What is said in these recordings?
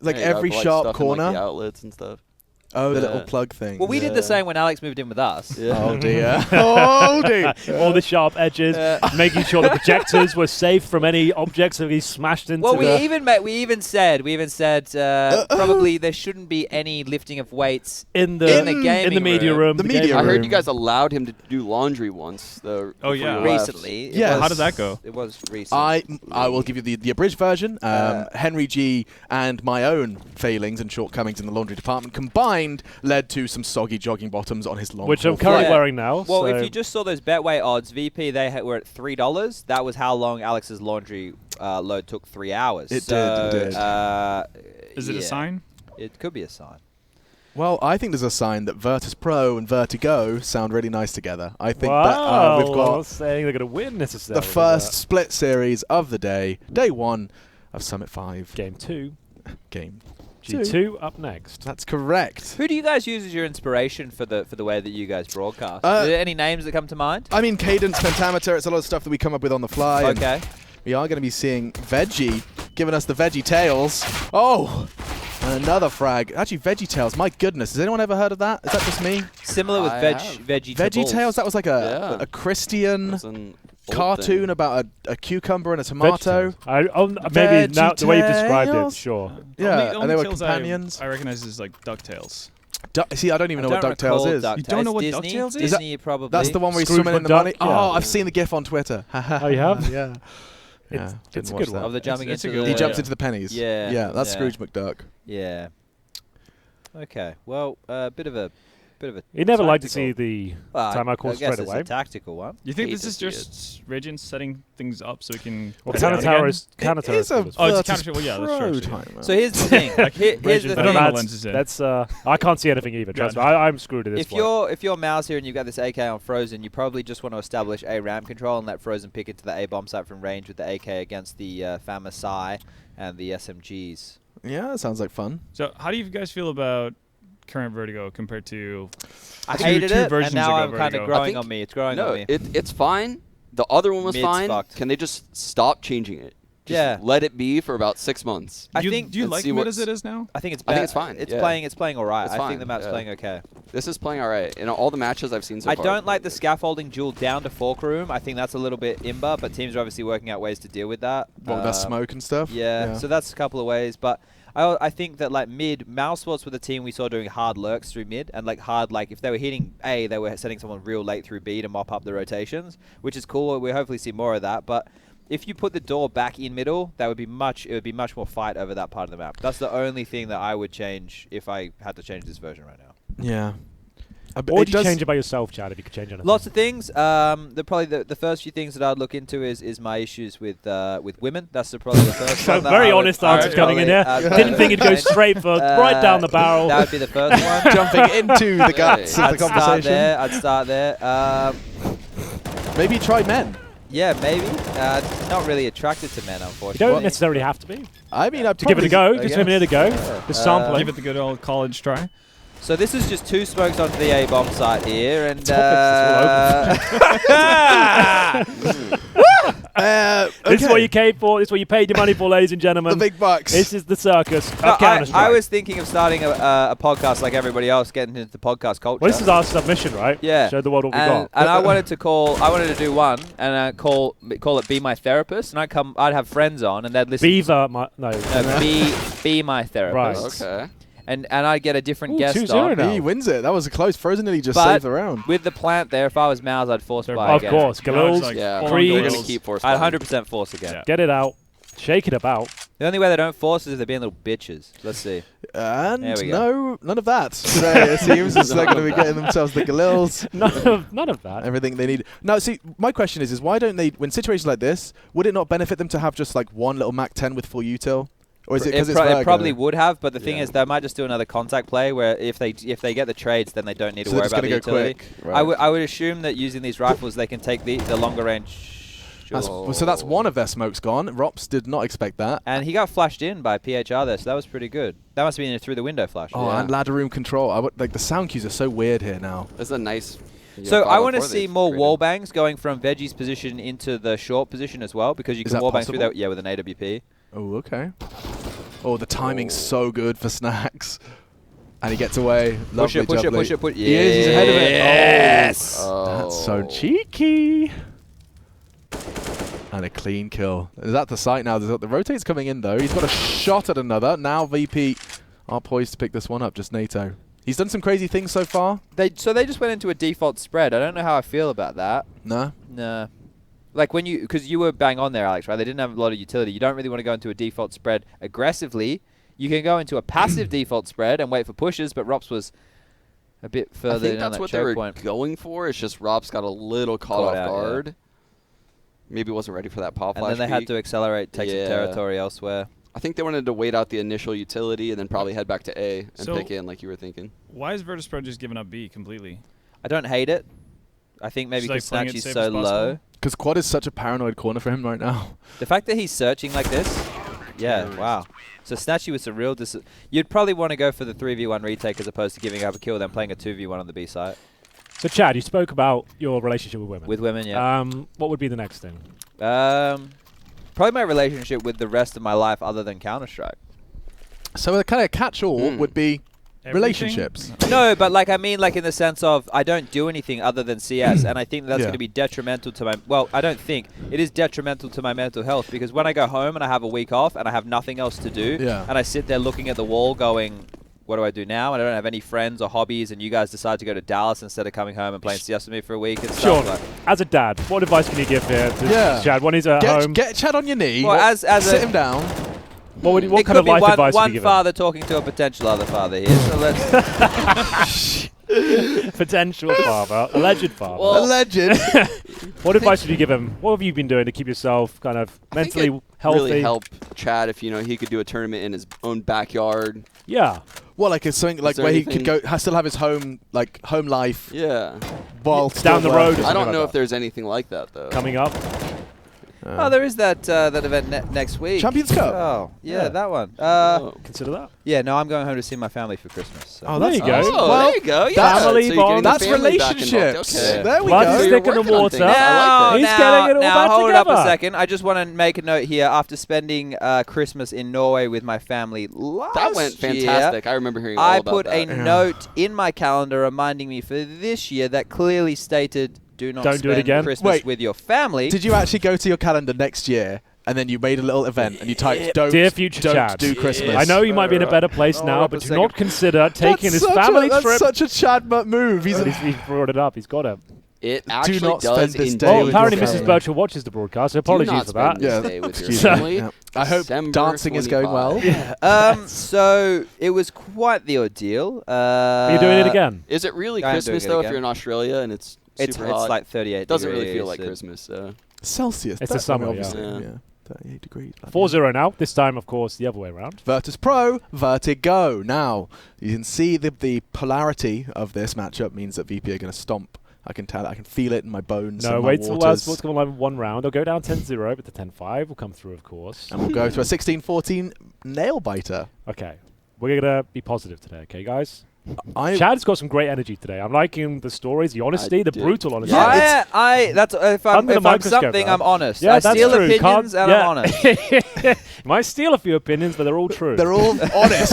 Like every sharp corner. In, like, the outlets and stuff. Oh, the little plug thing. Well, we did the same when Alex moved in with us. Yeah. Oh, dear. Oh, dear. All the sharp edges, making sure the projectors were safe from any objects that he smashed into. Well, we even said probably there shouldn't be any lifting of weights in the media room. The media room. I heard you guys allowed him to do laundry once. Oh, yeah. Recently. Yeah. How did that go? It was recent. I will give you the abridged version. Henry G and my own failings and shortcomings in the laundry department combined led to some soggy jogging bottoms on his long which I'm currently wearing now. Well, so if you just saw those Betway odds, VP, were at $3. That was how long Alex's laundry load took, 3 hours. It did. Is it a sign? It could be a sign. Well, I think there's a sign that Virtus.pro and Vertigo sound really nice together. I think wow, that we've I'm got not saying they're going to win necessarily. the first split series of the day 1 of Summit 5. Game 2. Game G2 up next. That's correct. Who do you guys use as your inspiration for the way that you guys broadcast? Are there any names that come to mind? I mean, cadence, pentameter, it's a lot of stuff that we come up with on the fly. Okay. We are going to be seeing Veggie giving us the Veggie Tails. Oh! And another frag. Actually, Veggie Tails. My goodness. Has anyone ever heard of that? Is that just me? Similar with Veggie Tails? That was like a Christian cartoon about a cucumber and a tomato. Maybe now the way you've described it, sure. Yeah, and they were companions. I recognize as like DuckTales. See, I don't even know what DuckTales is. You don't know what DuckTales is? Disney, probably. That's the one where he's Scrooge swimming in the McDuck? money. Yeah. Oh, I've seen the GIF on Twitter. Oh, you have? Yeah. It's a good one. Of the jumping It's a into good the... He jumps into the pennies. Yeah. Yeah, that's Scrooge McDuck. Yeah. Okay. Well, bit of a. You'd never like to see the time I call I guess straight away. It's a tactical one. You think this is just Regent setting things up so we can... Well, counter-terror is It's a counter-terror. Well, yeah, that's true. timer. So here's the thing. Here's the I don't know what thing. lenses in. That's I can't see anything either. Trust me, I'm screwed at this point. If you're Mouse here and you've got this AK on Frozen, you probably just want to establish a ram control and let Frozen pick into the A bomb site from range with the AK against the FAMA Psi and the SMGs. Yeah, that sounds like fun. So how do you guys feel about current Vertigo compared to I hated it, and now I'm ago kind of Vertigo? growing on me. It's growing on me. It's fine. The other one was Mid's fine. fucked. Can they just stop changing it? Just Yeah. let it be for about 6 months. I think. Do you let's like see mid as what's- it is now? I think it's. I think it's fine, It's yeah. playing. It's playing all right. It's I fine, think the map's yeah. playing okay. This is playing all right. In all the matches I've seen so I far. don't like the scaffolding duel down to fork room. I think that's a little bit imba, but teams are obviously working out ways to deal with that. What, the smoke and stuff? Yeah, so that's a couple of ways. But I think that like mid, mousesports were the team we saw doing hard lurks through mid, and like hard, like if they were hitting A, they were sending someone real late through B to mop up the rotations, which is cool. We'll hopefully see more of that. But if you put the door back in middle, it would be much more fight over that part of the map. That's the only thing that I would change if I had to change this version right now. Yeah. What would you change it by yourself, Chad, if you could change anything? Lots of things. Probably the first few things that I'd look into is my issues with women. That's probably the first one. Very honest answers coming in here. Didn't think it'd go straight for right down the barrel. That would be the first one. Jumping into the guts of the conversation. I'd start there. Maybe try men. Yeah, maybe. Not really attracted to men, unfortunately. You don't necessarily have to be. I mean, to give it a go. Just give it a go. Just sampling. Give it the good old college try. So this is just 2 smokes onto the A bomb site here, and This is what you came for. This is what you paid your money for, ladies and gentlemen. The big bucks. This is the circus No, of Counter-Strike. I was thinking of starting a podcast like everybody else, getting into the podcast culture. Well, this is our submission, right? Yeah. Show the world what we got. And I wanted to do one, and call it Be My Therapist, and I'd have friends on, and they'd listen. Be My Therapist. Right. Okay. And I'd get a different guest 2-0 on. now. He wins it. That was close. Frozen nearly just But saved the round. with the plant there, if I was Mouse, I'd force buy Of again. course. Galils, Like Yeah, freeze. we're going to keep force. I'd 100% force again. Yeah. Get it out. Shake it about. The only way they don't force is if they're being little bitches. Let's see. And There we no, none of that today. It seems it's like going to be getting themselves the Galils. None of that. Everything they need. No, see, my question is why don't they, when situations like this, would it not benefit them to have just like one little Mac 10 with full util? Or is it because It probably would have, but the thing is, they might just do another contact play where if they get the trades, then they don't need to worry about the utility. Right. I would assume that using these rifles, they can take the longer range. So that's one of their smokes gone. Rops did not expect that. And he got flashed in by PHR there, so that was pretty good. That must have been a through the window flash. Oh, and ladder room control. Like the sound cues are so weird here now. This is a nice. So I want to see more wall bangs going from Veggie's position into the short position as well, because you can wall bang through that. Yeah, with an AWP. Oh, okay. Oh, the timing's so good for Snacks. And he gets away. Push Lovely it, push it, jubbly. push it, push it. He is, he's ahead of it. Yes! That's so Oh. cheeky. And a clean kill. Is that the site now? The rotate's coming in, though. He's got a shot at another. Now VP are poised to pick this one up, just NATO. He's done some crazy things so far. So they just went into a default spread. I don't know how I feel about that. No? No. Like when because you were bang on there, Alex, right? They didn't have a lot of utility. You don't really want to go into a default spread aggressively. You can go into a passive default spread and wait for pushes, but Rops was a bit further I think in that's that what they choke were point. going for. It's just Rob's got a little caught Caught off out, guard. yeah. Maybe wasn't ready for that pop And flash then they had peek. to accelerate, take Yeah. some territory elsewhere. I think they wanted to wait out the initial utility and then probably head back to A and So- pick in like you were thinking. Why is Virtus.pro just giving up B completely? I don't hate it. I think maybe Just, because like, playing it Snatchy's safe so as possible? low. Because Quad is such a paranoid corner for him right now. The fact that he's searching like this, yeah, wow. So Snatchy was a real you'd probably want to go for the 3v1 retake as opposed to giving up a kill, then playing a 2v1 on the B site. So, Chad, you spoke about your relationship with women. With women, yeah. What would be the next thing? Probably my relationship with the rest of my life other than Counter-Strike. So a kind of catch-all would be Everything? relationships. No, but like I mean like in the sense of I don't do anything other than CS, and I think that's Yeah. going to be detrimental to my, well, I don't think, it is detrimental to my mental health, because when I go home and I have a week off and I have nothing else to do, Yeah. and I sit there looking at the wall going, what do I do now? And I don't have any friends or hobbies, and you guys decide to go to Dallas instead of coming home and playing CS with me for a week and Sean, stuff. Like, as a dad, what advice can you give here to Yeah. Chad when he's at home? Get Chad on your knee. well, as sit a, him down. What it kind could of be life one, advice would one you give father talking to a potential other father here. So let's. him? Potential father, alleged father. Well- A legend. What advice would you give him? What have you been doing to keep yourself kind of I think mentally it healthy? really help Chad if he could do a tournament in his own backyard. Yeah. Well, like it's something like there where he could anything- go, still have his home life Yeah. while Down still the road or working. I something don't like know that. if there's anything like that though. Coming up. Oh, there is that event next week. Champions Cup. Oh, yeah, Yeah. that one. Oh. Consider that. Yeah, no, I'm going home to see my family for Christmas. So. Oh, There that's you go. Oh, Well, there you go. Yeah. family So you're getting bond. the That's family back involved. relationships. Okay. There we Blood go. So stick you're in the working on water. things. I like Now, that. He's getting it all now, back hold it up a together. second. I just want to make a note here. After spending Christmas in Norway with my family last That went year, fantastic. I remember hearing all I about put that. a note in my calendar reminding me for this year that clearly stated, do not Don't do it spend again. Christmas Wait. with your family. Did you actually go to your calendar next year and then you made a little event and you typed, don't, Dear future don't Chad. do Christmas? I know you might be in a better place Hold now, up a but do second. not consider taking his such family that's trip. such a Chad Mutt move. He's He brought it up. He's got it. It actually not does spend this indeed. day Well, with apparently your Mrs. family. Birchall watches the broadcast, so apologies not for that. spend this Yeah. day with your Excuse me. family. Yeah. I hope December dancing is going well. 25. So it was quite the ordeal. Are you doing it again? Is it really I'm Christmas doing it though? If again. you're in Australia and it's It's super hot? like 38 It doesn't really degrees feel like and- Christmas. Celsius. It's the that's- I mean, summer, obviously, yeah. yeah. 38 degrees. 4-0 now. This time, of course, the other way around. Virtus.pro, Vertigo. Now, you can see the polarity of this matchup means that VP are going to stomp. I can tell it. I can feel it in my bones No, and wait my till waters. what's going on one round. I'll go down 10-0, but the 10-5 will come through, of course. And we'll go to a 16-14 nail biter. Okay. We're going to be positive today, okay, guys? I Chad's got some great energy today. I'm liking the stories, the honesty, the do. brutal honesty. Yeah, that's if I'm, Under the if I'm microscope, something, man. I'm honest. Yeah, I that's steal true. opinions Can't- and yeah. I'm honest. You might steal a few opinions, but they're all true. they're all honest.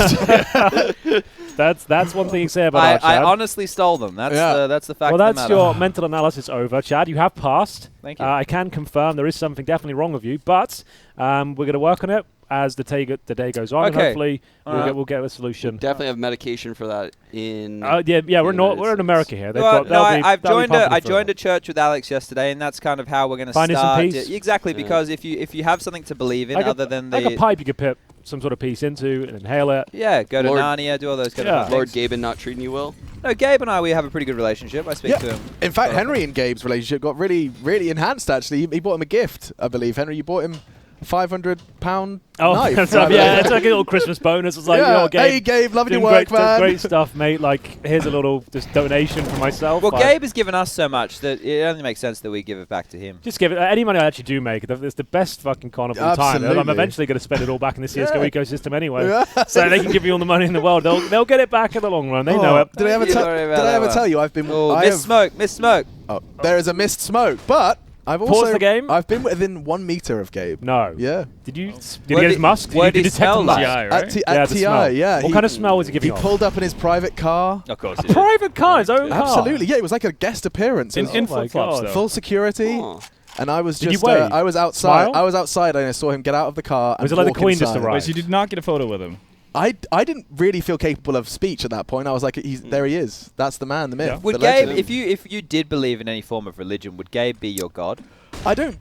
That's one thing you say about I our Chad. honestly stole them. That's Yeah. that's the fact Well, of the that's matter. your mental analysis over. Chad, you have passed. Thank you. I can confirm there is something definitely wrong with you, but we're going to work on it as the day goes on. And Okay. hopefully, Alright. we'll get a solution. Definitely have medication for that in. Yeah, we're United we're in States. America here. They've Well, got, no, they'll be- I've they'll be joined pumping I it for joined it. a church with Alex yesterday, and that's kind of how we're going to Finding some start. peace? Exactly, Yeah. because if you have something to believe in Like other than like a the pipe you could put some sort of piece into and inhale it. go to Lord- Narnia, do all those kind Yeah. of Lord things. Gaben not treating you well. No, Gabe and I, we have a pretty good relationship. I speak Yeah. to him. In fact, quite Henry and Gabe's relationship got really, really enhanced, actually. He bought him a gift, I believe. Henry, you bought him a £500 Oh, knife. so, right? yeah, it's like a little Christmas bonus. It's like, yeah. you know, Gabe, Hey, Gabe, loving your doing work, great, man. great stuff, mate. Like, here's a little just donation for myself. Well, Like, Gabe has given us so much that it only makes sense that we give it back to him. just give it any money I actually do make. It's the best fucking con of all time. I'm Absolutely. eventually going to spend it all back in the CS:GO Yeah. ecosystem anyway. Yeah. So they can give me all the money in the world. They'll get it back in the long run. They know it. Did I ever, Don't you worry about that one. tell you I've been... Oh, I Miss have- Smoke, Miss Smoke. Oh, there is a missed smoke, but I've Pause also the game? I've been within 1 meter of Gabe. No. Yeah. Did you? Did What he get his did- musk? what Did did you he detect smell him like? musk? TI, right? At the TI, smell. yeah. What kind of smell was he He giving off? pulled up in his private car. Of course. A private car, his own car. Absolutely, yeah. It was like a guest appearance. It was In Oh my flip-flops, God. though. full security. Oh. And I was Did you just, wave? I was outside. Smile? I was outside and I saw him get out of the car. Was and it like the walk Queen just inside. arrived? But you did not get a photo with him. I didn't really feel capable of speech at that point. I was like, there he is. That's the man, the myth. Yeah. the Would Gabe, legend. if you did believe in any form of religion, would Gabe be your god? I don't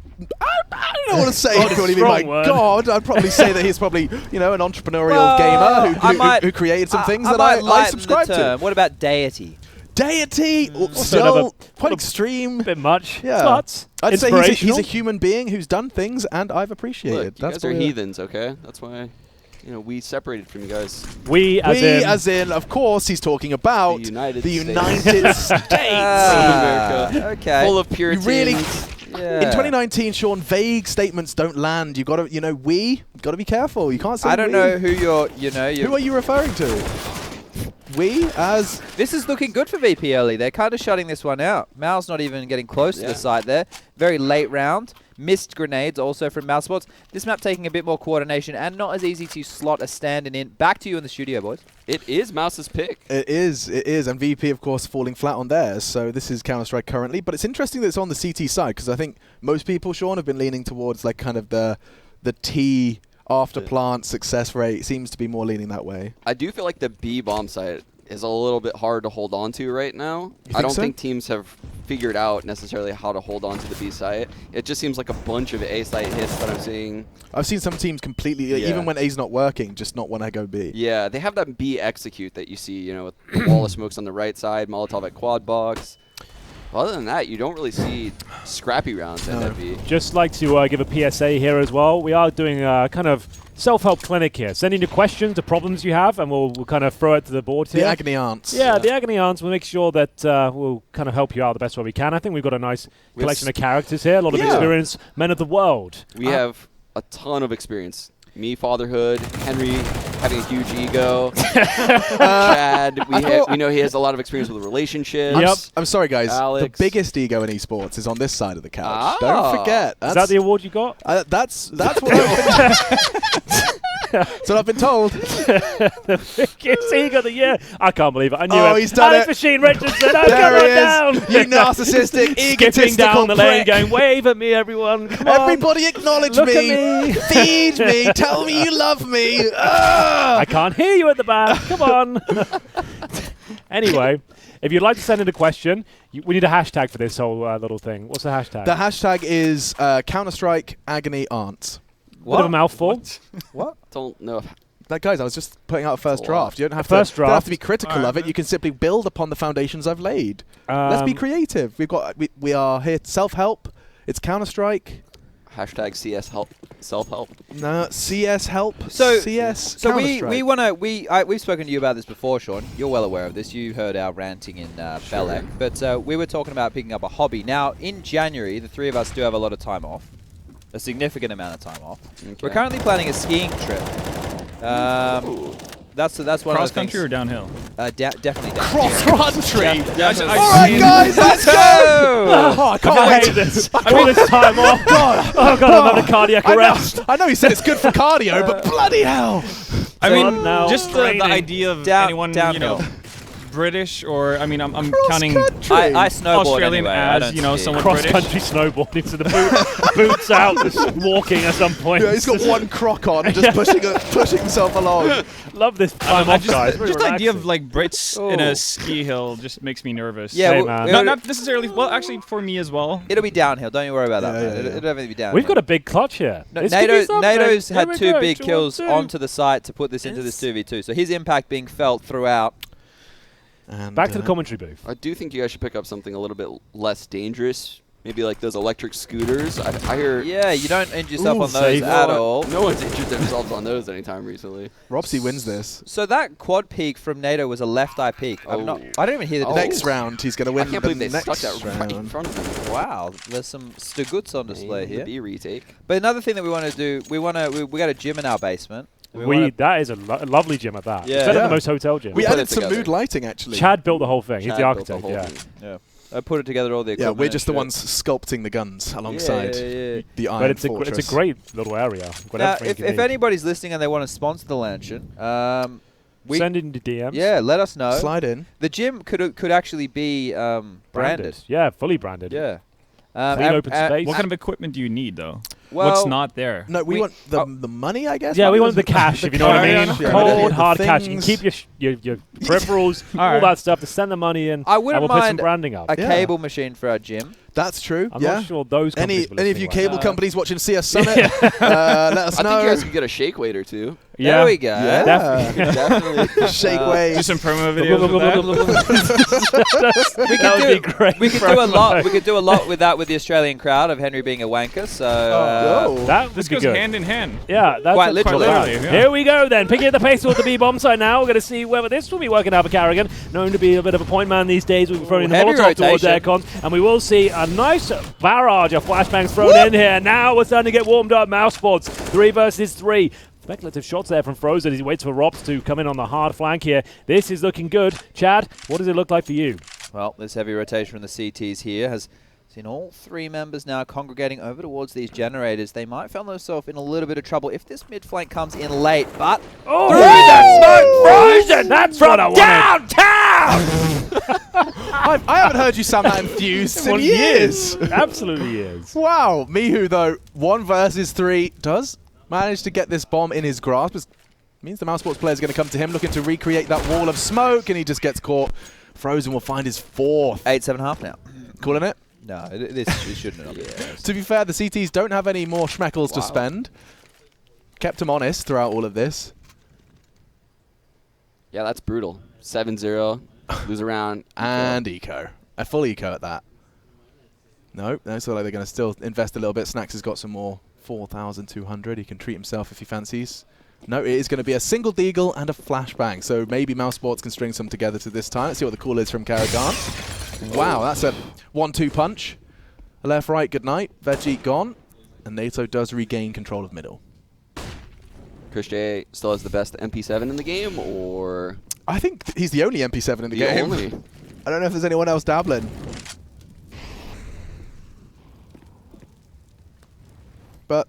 want to say God is he'd probably be strong my word. God. I'd probably say that he's probably, an entrepreneurial Well, gamer I might- who created some things that might I lighten subscribe the to. term. What about deity? Deity, still another- quite a extreme. bit much. Yeah. But I'd say he's a inspirational. human being who's done things, and I've appreciated. Look, you That's guys are what we- heathens, okay? That's why, we separated from you guys. We, as in, of course, he's talking about The United the States. United States. America. Okay. Full of Puritans. really- Yeah. In 2019, Sean, vague statements don't land. You got to, got to be careful. You can't say. I don't we. know who you're. Who are you referring to? We as This is looking good for VP early. They're kind of shutting this one out. Mouse not even getting close to Yeah. the site there. Very late round. Missed grenades also from mousesports. This map taking a bit more coordination and not as easy to slot a standing in. Back to you in the studio, boys. It is Mouse's pick. it is, and VP of course falling flat on theirs. So this is Counter-Strike currently, but it's interesting that it's on the CT side because I think most people, Sean, have been leaning towards like kind of the T after plant success rate seems to be more leaning that way. I do feel like the B bomb site is a little bit hard to hold on to right now. You I don't so? think teams have figured out necessarily how to hold on to the B site. It just seems like a bunch of A site hits that I'm seeing. I've seen some teams completely, Yeah. even when A's not working, just not want to go B. Yeah, they have that B execute that you see, with the wall of smokes on the right side, Molotov at quad box. Other than that, you don't really see scrappy rounds at that B. Just like to give a PSA here as well. We are doing a kind of self-help clinic here. Send in your questions, the problems you have, and we'll kind of throw it to the board The here. agony aunts. Yeah, the agony aunts. We'll make sure that we'll kind of help you out the best way we can. I think we've got a nice We have collection of characters here, a lot of Yeah. experienced men of the world. We have a ton of experience. Me, fatherhood, Henry having a huge ego, Chad, we know he has a lot of experience with relationships. Yep. I'm sorry, guys. Alex. The biggest ego in esports is on this side of the couch. Ah. Don't forget. Is that the award you got? That's what that's what I've been told. The biggest ego of the year. I can't believe it. I knew Oh, it. he's done Alex it. Machine Richardson. Oh, There come on he is. down. You narcissistic, Skipping egotistical down the lane, prick. going, wave at me, everyone. Come on. Everybody acknowledge Look me. at me. Feed me. Tell me you love me. I can't hear you at the back. Come on. Anyway, if you'd like to send in a question, we need a hashtag for this whole little thing. What's the hashtag? The hashtag is Counter-Strike Agony Aunts. Bit of a mouthful. What? Don't know. Guys, I was just putting out a first That's a lot. draft. You don't have, First to, don't have to be draft. critical of it. You can simply build upon the foundations I've laid. Let's be creative. We are here to self-help. It's Counter-Strike. Hashtag CS help, self-help. No, CS help. So- CS. So Counter-Strike. we've spoken to you about this before, Sean. You're well aware of this. You heard our ranting in Belek. But we were talking about picking up a hobby. Now, in January, the three of us do have a lot of time off. A significant amount of time off. Okay. We're currently planning a skiing trip. That's one Cross of the country things. or downhill? Definitely down. Cross country. Definitely. All right, guys, let's go. Oh, I can't I wait. hate this. All this time off. God. Oh, God, I'm having a cardiac arrest. I know he said it's good for cardio, but bloody hell. I Blood mean, now just the draining. idea of anyone, downhill. British or, I mean, I'm Cross counting country. I snowboard Australian anyway. I as, don't ski. someone British. Cross-country snowboarding to the boots out, just walking at some point. Yeah, he's got one croc on, just pushing himself along. Love this time off, guys. Very Just the idea of relaxing. like Brits in a ski hill just makes me nervous. Yeah, Hey, we- man. we- Not necessarily. Well, actually, for me as well. It'll be downhill. Don't you worry about that. Yeah, man. yeah, yeah. It'll definitely be downhill. We've got a big clutch here. No, This could be something. NATO's Here had we two go, big 2-1-2. kills onto the site to put this into this 2v2. So his impact being felt throughout. And, Back to the commentary booth. I do think you guys should pick up something a little bit less dangerous. Maybe like those electric scooters. I hear Yeah, you don't injure yourself Ooh, on those safe. at all. no one's injured themselves on those anytime recently. Robsy wins this. So that quad peak from NATO was a left eye peak. I don't even hear the Oh. Next round, he's going to I win can't the believe they next stuck that right in round. front of them. Wow, there's some Stuguts on display The here. B retake. But another thing that we want to do, we got a gym in our basement. wanna- That is a lovely gym at that. Yeah. It's better Yeah. than most hotel gyms. We put added it some together. mood lighting, actually. Chad built the whole thing. He's Chad the built architect. whole Yeah. thing. I put it together all the Yeah, equipment. we're just the and ones sculpting the guns alongside yeah. the Iron But it's Fortress. a great little area. Got Now, everything you if need. anybody's listening and they want to sponsor the Lantern, Send it into DMs. yeah, let us know. Slide in. The gym could actually be branded. Yeah, fully branded. Yeah. Clean open space. What kind of equipment do you need, though? Well, What's not there? No, we want the money, I guess. Yeah, we Like, want the cash, if you know what I mean. Yeah, Cold, the hard cash. You can things. keep your peripherals, all Alright. that stuff, to send the money in. I wouldn't and we'll put some mind branding up. a Yeah. cable machine for our gym. That's true. I'm yeah. not sure those Any companies will of listen you right cable now. companies watching CS Summit, let us I know. think you guys could get a shake weight or two. There we go. Yeah. Definitely. Definitely. Shake Uh, weight. Do some promo videos with that. That would be great. We could do a lot. We could do a lot with that with the Australian crowd of Henry being a wanker. So Oh. That This would be goes good. hand in hand. Yeah, that's Quite a- literally. Quite literally, yeah. Here we go then. Picking up the pace with the B-bomb side now. We're going to see whether this will be working out for Carrigan. Known to be a bit of a point man these days. We've thrown in the heavy Molotov towards rotation. aircons. And we will see a nice barrage of flashbangs thrown in here. Now we're starting to get warmed up. mousesports, 3 versus 3. Speculative shots there from Frozen as he waits for Rops to come in on the hard flank here. This is looking good. Chad, what does it look like for you? well, this heavy rotation from the CTs here has seen all 3 members now congregating over towards these generators. They might find themselves in a little bit of trouble if this mid flank comes in late, but Oh, through the smoke, Frozen! That's what I wanted. Downtown! I haven't heard you sound that enthused in years. Absolutely is. Wow. Mihu, though, 1 versus 3, does manage to get this bomb in his grasp. It means the mousesports player is going to come to him looking to recreate that wall of smoke, and he just gets caught. Frozen will find his 4th. 8-7.5 now. Calling it? No, this shouldn't have been. To be fair, the CTs don't have any more schmeckles to spend. Kept him honest throughout all of this. Yeah, that's brutal. 7-0. Lose a round. And eco. A full eco at that. No, so like they're going to still invest a little bit. Snacks has got some more. 4,200. He can treat himself if he fancies. No, it is going to be a single deagle and a flashbang. So maybe mousesports can string some together to this time. Let's see what the call is from Carrigan. Wow, that's a 1-2 punch. Left, right, good night. Veggie gone. And NATO does regain control of middle. Chris J still has the best MP7 in the game, or I think he's the only MP7 in the game. only? I don't know if there's anyone else dabbling. But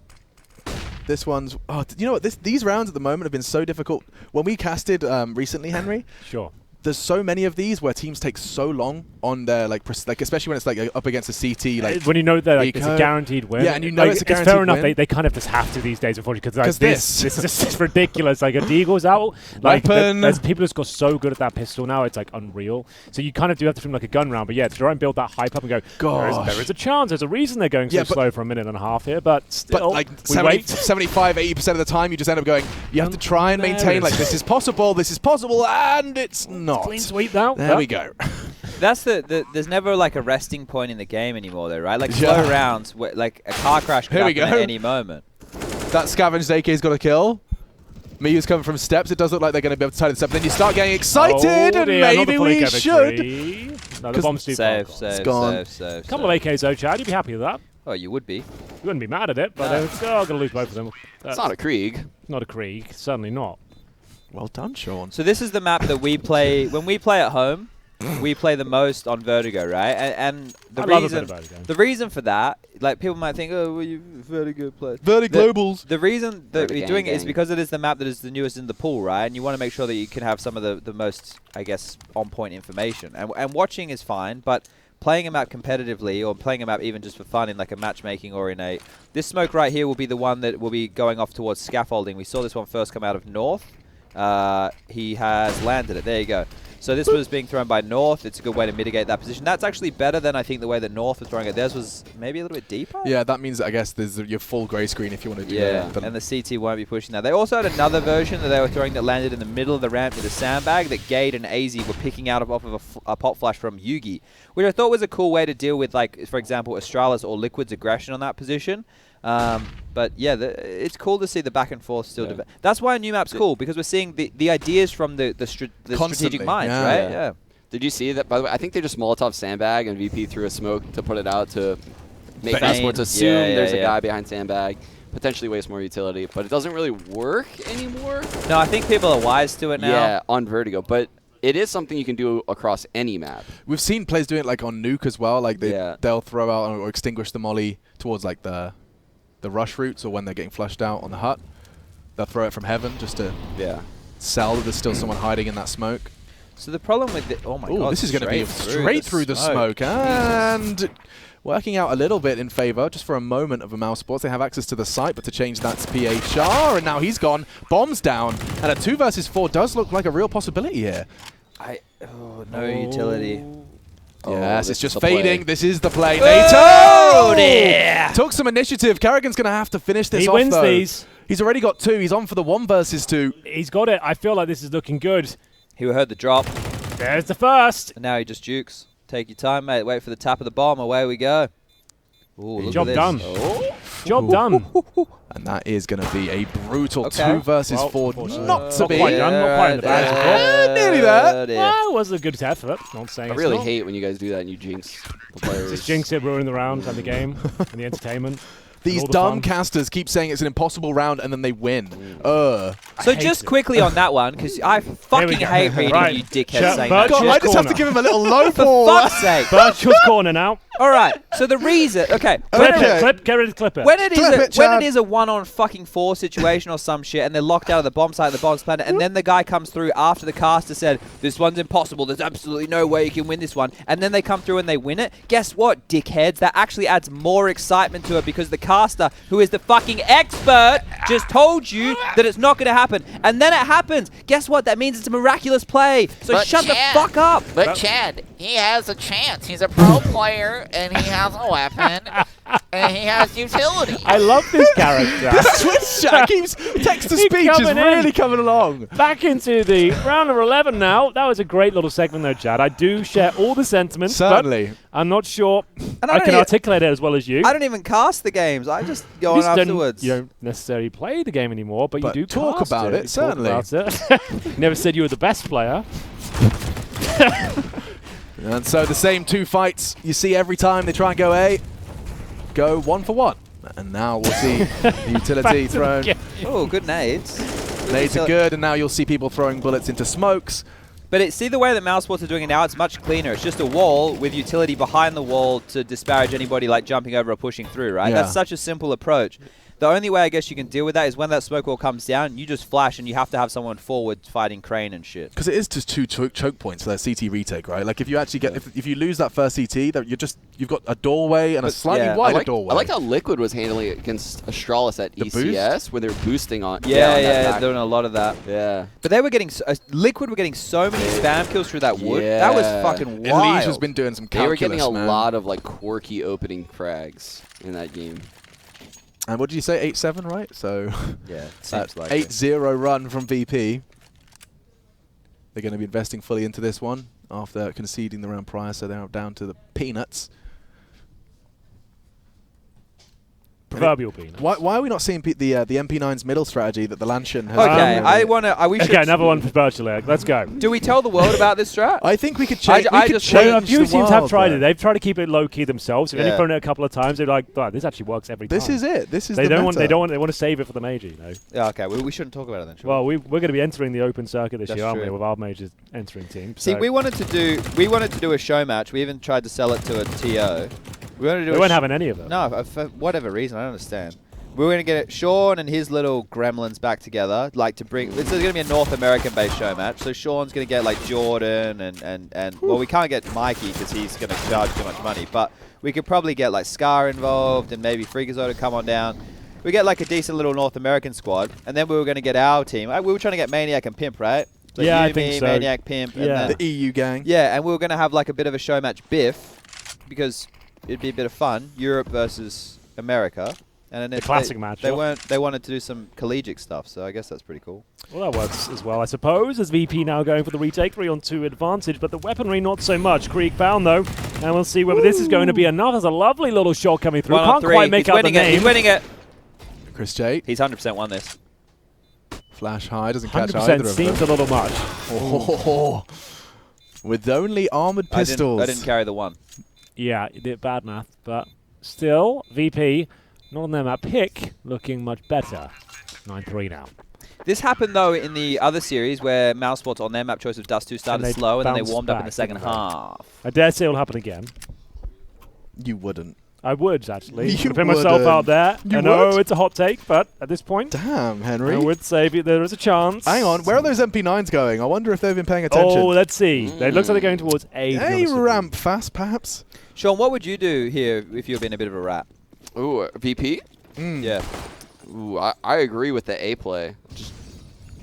this one's... Oh, you know what? These rounds at the moment have been so difficult. When we casted recently, Henry, Sure. there's so many of these where teams take so long on their like especially when it's like up against a CT like When you know that like, it's a eco. guaranteed win. Yeah, and you know like, it's a fair guaranteed enough. win. They kind of just have to these days, unfortunately, because 'Cause this is just ridiculous. Like a Deagle's out. Like Weapon. there's people who's got so good at that pistol now, it's like unreal. So you kind of do have to film like a gun round. But yeah, to try and build that hype up and go, Gosh. there is a chance. There's a reason they're going Yeah, so slow for a minute and a half here. But still, but like we wait. 75, 80% of the time you just end up going, you have to try and maintain like this is possible, and it's not. Clean sweep now. There we go. That's there's never like a resting point in the game anymore, though, right? Like Yeah. slow rounds, like a car crash could Here we happen go. at any moment. That scavenged AK's got a kill. Miyu's coming from steps. It does look like they're going to be able to tie this up. Then you start getting excited, and maybe we should. No, the bomb's too Save, far. save, gone. save. A couple of AKs though, Chad. You'd be happy with that. Oh, you would be. You wouldn't be mad at it, but No. it's going to lose both of them. It's not a Krieg. Not a Krieg. Certainly not. Well done, Sean. So this is the map that we play when we play at home. We play the most on Vertigo, right? And the I love a reason, bit of Vertigo. the reason for that, like people might think, oh, well, you Vertigo players. Verti Globals. The reason that Vertigo we're doing it is gang. because it is the map that is the newest in the pool, right? And you want to make sure that you can have some of the most, I guess, on-point information. And watching is fine, but playing a map competitively or playing a map even just for fun in like a matchmaking or in a... This smoke right here will be the one that will be going off towards scaffolding. We saw this one first come out of North. He has landed it. There you go. So this was being thrown by North. It's a good way to mitigate that position. That's actually better than I think the way that North was throwing it. Theirs was maybe a little bit deeper. Yeah, that means that I guess there's your full grey screen if you want to do Yeah, that. and the CT won't be pushing that. They also had another version that they were throwing that landed in the middle of the ramp near the sandbag that Gade and AZ were picking out off of a pop flash from Yugi, which I thought was a cool way to deal with, like, for example, Astralis or Liquid's aggression on that position. But yeah, it's cool to see the back and forth still develop. That's why a new map's cool, because we're seeing the ideas from the strategic minds, yeah. right? Yeah. Did you see that? By the way, I think they just Molotov sandbag and VP threw a smoke to put it out to make Feign. mousesports assume Yeah, there's a yeah. guy behind sandbag, potentially waste more utility, but it doesn't really work anymore. No, I think people are wise to it now. Yeah, on Vertigo, but it is something you can do across any map. We've seen players doing it like on Nuke as well. Like they'll throw out or extinguish the molly towards like the rush routes, or when they're getting flushed out on the hut, they'll throw it from heaven just to sell that there's still someone hiding in that smoke. So the problem with it, oh my god, this is going to be straight through the smoke, and working out a little bit in favor just for a moment of a mousesports. They have access to the site, but to change that to PHR, and now he's gone. Bombs down, and a 2 versus 4 does look like a real possibility here. No utility. Yes, it's just fading. Play. This is the play. Oh, NATO dear. took some initiative. Kerrigan's going to have to finish this off, He wins though. these. He's already got 2. He's on for the 1 versus 2. He's got it. I feel like this is looking good. He heard the drop. There's the first. And now he just jukes. Take your time, mate. Wait for the tap of the bomb. Away we go. Ooh, look Job at this. done. Oh. Job done. And that is going to be a brutal 2 versus 4. Not to Not be. quite done. Not quite in the bag. Nearly there. Well, it was a good effort. Not saying I it's really not. hate when you guys do that and you jinx the players. Just jinx it, ruin the round and the game and the entertainment. These all the dumb fun. casters keep saying it's an impossible round and then they win. So just quickly on that one, because I fucking hate reading Right. you dickheads saying Virtual that. God, shit. I just have to give him a little low For ball. fuck's sake. Virtual's corner now. All right. So the reason, okay, Clip Okay. it. Clip. Get ready to clip it. when it Clip it, is when Chad. it is a 1-on-4 situation or some shit, and they're locked out of the bomb site, the bomb's planted, and then the guy comes through after the caster said, "This one's impossible. There's absolutely no way you can win this one," and then they come through and they win it. Guess what, dickheads? That actually adds more excitement to it because the caster, who is the fucking expert, just told you that it's not going to happen, and then it happens. Guess what? That means it's a miraculous play. So But shut Chad- the fuck up. But Chad, he has a chance. He's a pro player, and he has a weapon, and he has utility. I love this character. Switch chat keeps text to Keep speech is coming in. really coming along. Back into the round number 11 now. That was a great little segment though, Chad. I do share all the sentiments. Certainly. But I'm not sure And I can don't articulate it as well as you. I don't even cast the games. I just go You on just don't- afterwards. You don't necessarily play the game anymore, but But you do talk cast about it, You talk certainly. about it. Never said you were the best player. And so the same 2 fights you see every time they try and go A, go 1 for 1. And now we'll see the utility thrown. Oh, good nades. Nades are good, and now you'll see people throwing bullets into smokes. But see the way that mousesports are doing it now, it's much cleaner. It's just a wall with utility behind the wall to disparage anybody like jumping over or pushing through, right? Yeah. That's such a simple approach. The only way I guess you can deal with that is when that smoke wall comes down, you just flash and you have to have someone forward fighting crane and shit. Because it is just 2 choke points for that CT retake, right? Like if you actually get, if you lose that first CT, that you've got a doorway and a slightly yeah. wider I doorway. like how Liquid was handling it against Astralis at The ECS, where they were boosting on. Yeah, on that back. doing a lot of that. Yeah. But they were getting, Liquid were getting so many spam kills through that wood. That was Yeah. fucking Elise wild. has been doing some They were calculus, getting a man. lot of like quirky opening frags in that game. And what did you say? 8-7, right? So Yeah, that seems like it. 8-0 run from VP. They're going to be investing fully into this one after conceding the round prior, so they're down to the peanuts. Proverbial peanut. Why are we not seeing the MP9's middle strategy that the Lanshan has? Okay, done? we should. Okay, another one for Virtual. Let's go. Do we tell the world about this strat? I think we could change. I we could just- change A few the teams have world tried there. it. They've tried to keep it low key themselves. They've only Yeah. thrown it a couple of times. They're like, "Oh, this actually works every time." This is it. This is They the don't want. meta. They want to save it for the major. You know. Yeah, okay, we shouldn't talk about it then. Should we? Well, we're going to be entering the open circuit this That's year, aren't we? true. With our majors entering teams. See, so we wanted to do a show match. We even tried to sell it to a TO. We wanted to do they a weren't having any of them. No, for whatever reason, I don't understand. We were going to get it, Sean and his little gremlins back together, like to bring. This is going to be a North American-based show match. So Sean's going to get like Jordan and well, we can't get Mikey because he's going to charge too much money. But we could probably get like Scar involved and maybe Freakazoid to come on down. We get like a decent little North American squad, and then we were going to get our team. We were trying to get Maniac and Pimp, right? So Yeah, I you, think me, so. Maniac, Pimp, and Yeah. then The EU gang. yeah, and we were going to have like a bit of a show match biff because it'd be a bit of fun. Europe versus America. And then The if classic they matchup. They wanted to do some collegiate stuff, so I guess that's pretty cool. Well, that works as well, I suppose, as VP now going for the retake, 3-on-2 advantage, but the weaponry not so much. Krieg found, though, and we'll see whether this is going to be enough. There's a lovely little shot coming through. 1 on Can't 3. quite make He's out the winning it. name. He's winning it. Chris J. He's 100% won this. Flash high doesn't catch 100% either of seems them. a little much. Oh. With only armored pistols. I didn't carry the one. Yeah, you did bad math, but still, VP, not on their map pick, looking much better. 9-3 now. This happened, though, in the other series where mousesports on their map choice of Dust 2 started they slow and then they bounced warmed up in back, the second didn't they? half. I dare say it'll happen again. You wouldn't. I would, actually. You To put myself out there. You I know would? it's a hot take, but at this point, Damn, Henry. I would say there is a chance. Hang on, where are those MP9s going? I wonder if they've been paying attention. Oh, let's see. It looks like they're going towards A. to be A honest with you. ramp fast, perhaps? Sean, what would you do here if you had been a bit of a rat? Ooh, VP? Yeah. Ooh, I agree with the A play. Just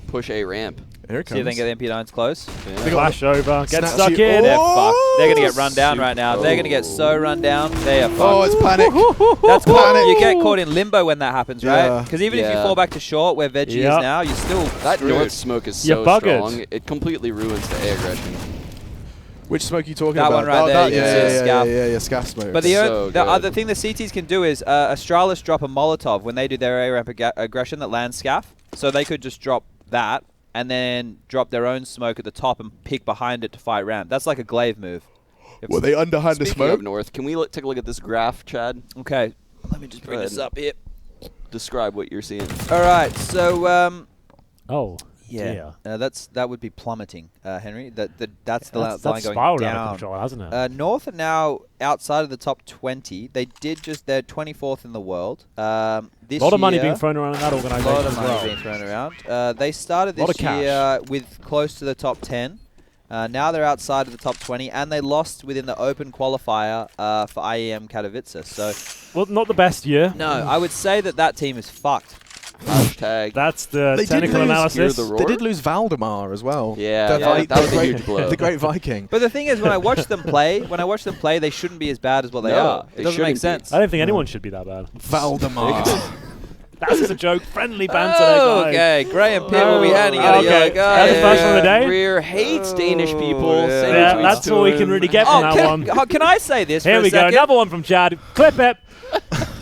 push A ramp. Here it See if they comes. can get the MP9s close. Yeah. Flash over. Get Snatch stuck you- in. They're Oh! fucked. They're going to get run down Super- right now. They're going to get so run down. They are fucked. Oh, it's panic. That's cool. Panic. You get caught in limbo when that happens, right? Yeah. Because even if you Yeah. fall back to short where Veggie Yep. is now, you're still That screwed. north smoke is You're so buggered. strong. It completely ruins the A aggression. Which smoke are you talking That about? one right Oh, there, that- you yeah, can see yeah, the yeah, scaff. yeah, scaff smoke. But the So good. other thing the CTs can do is Astralis drop a Molotov when they do their A-ramp aggression that lands scaff. So they could just drop that and then drop their own smoke at the top and pick behind it to fight ramp. That's like a glaive move. Were they underhand the Speaking smoke? of north, can we take a look at this graph, Chad? Okay. Let me just bring Go this ahead. up here. Describe what you're seeing. All right. So Oh. yeah, dear. that would be plummeting, Henry. That's the That's line going spiraled out of down. control, hasn't it? North are now outside of the top 20. They're 24th in the world. This A lot of money year- being thrown around in that A organisation lot of as money well. being thrown around. They started Lot this of cash. year with close to the top 10. Now they're outside of the top 20, and they lost within the open qualifier for IEM Katowice. So, Well, not the best year. no, I would say that team is fucked. Hashtag. That's the They did technical lose analysis. Hear the roar. They did lose Valdemar as well. Yeah, The that was a great- huge blow. The Great Viking. But the thing is, when I watch them play, they shouldn't be as bad as what they No, are. they It doesn't shouldn't make be. sense. I don't think anyone should be that bad. Valdemar. That's just a joke. Friendly banter Oh, there, guys. okay. Graham Pitt will be handing out a Okay. yellow card. That's the first one of the day. Rear hates Danish people. yeah. Send Yeah, tweets that's to all we him. can really get from that one. Can I say this Here for we a go. second? Another one from Chad. Clip it.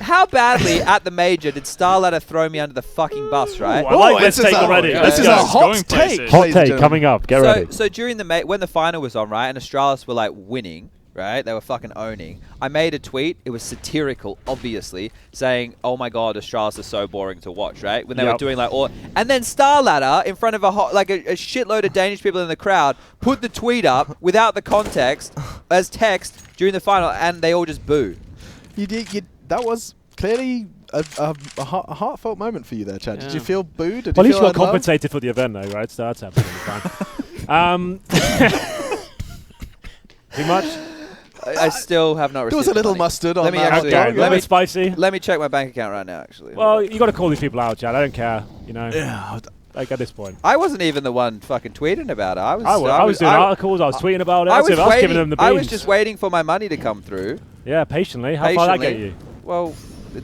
How badly at the major did Starladder throw me under the fucking bus, right? I like this this is take a- already. yeah, Let's This is go. a It's hot going take. places. Hot ladies and take gentlemen. coming up. Get ready. So during when the final was on, right, and Astralis were like winning, right? They were fucking owning. I made a tweet. It was satirical, obviously, saying, "Oh my god, Astralis is so boring to watch," right? When they were Yep. doing like all, and then Starladder in front of a shitload of Danish people in the crowd put the tweet up without the context as text during the final, and they all just boo. That was clearly a heartfelt moment for you there, Chad. Did you feel booed? Did Well, at you least you feel got unloved? compensated for the event, though, right? So that's absolutely fine. Too much? I still have not There received was a the little money. mustard on Let me that. actually- Okay, let a little me- bit spicy. Let me check my bank account right now, actually. Well, you got to call these people out, Chad. I don't care. You know, Yeah, like at this point. I wasn't even the one fucking tweeting about it. I I was doing articles. I was tweeting about it. I I was was giving waiting. them the I was beans. just waiting for my money to come through. Yeah, patiently. How far that get Patiently. you? Well,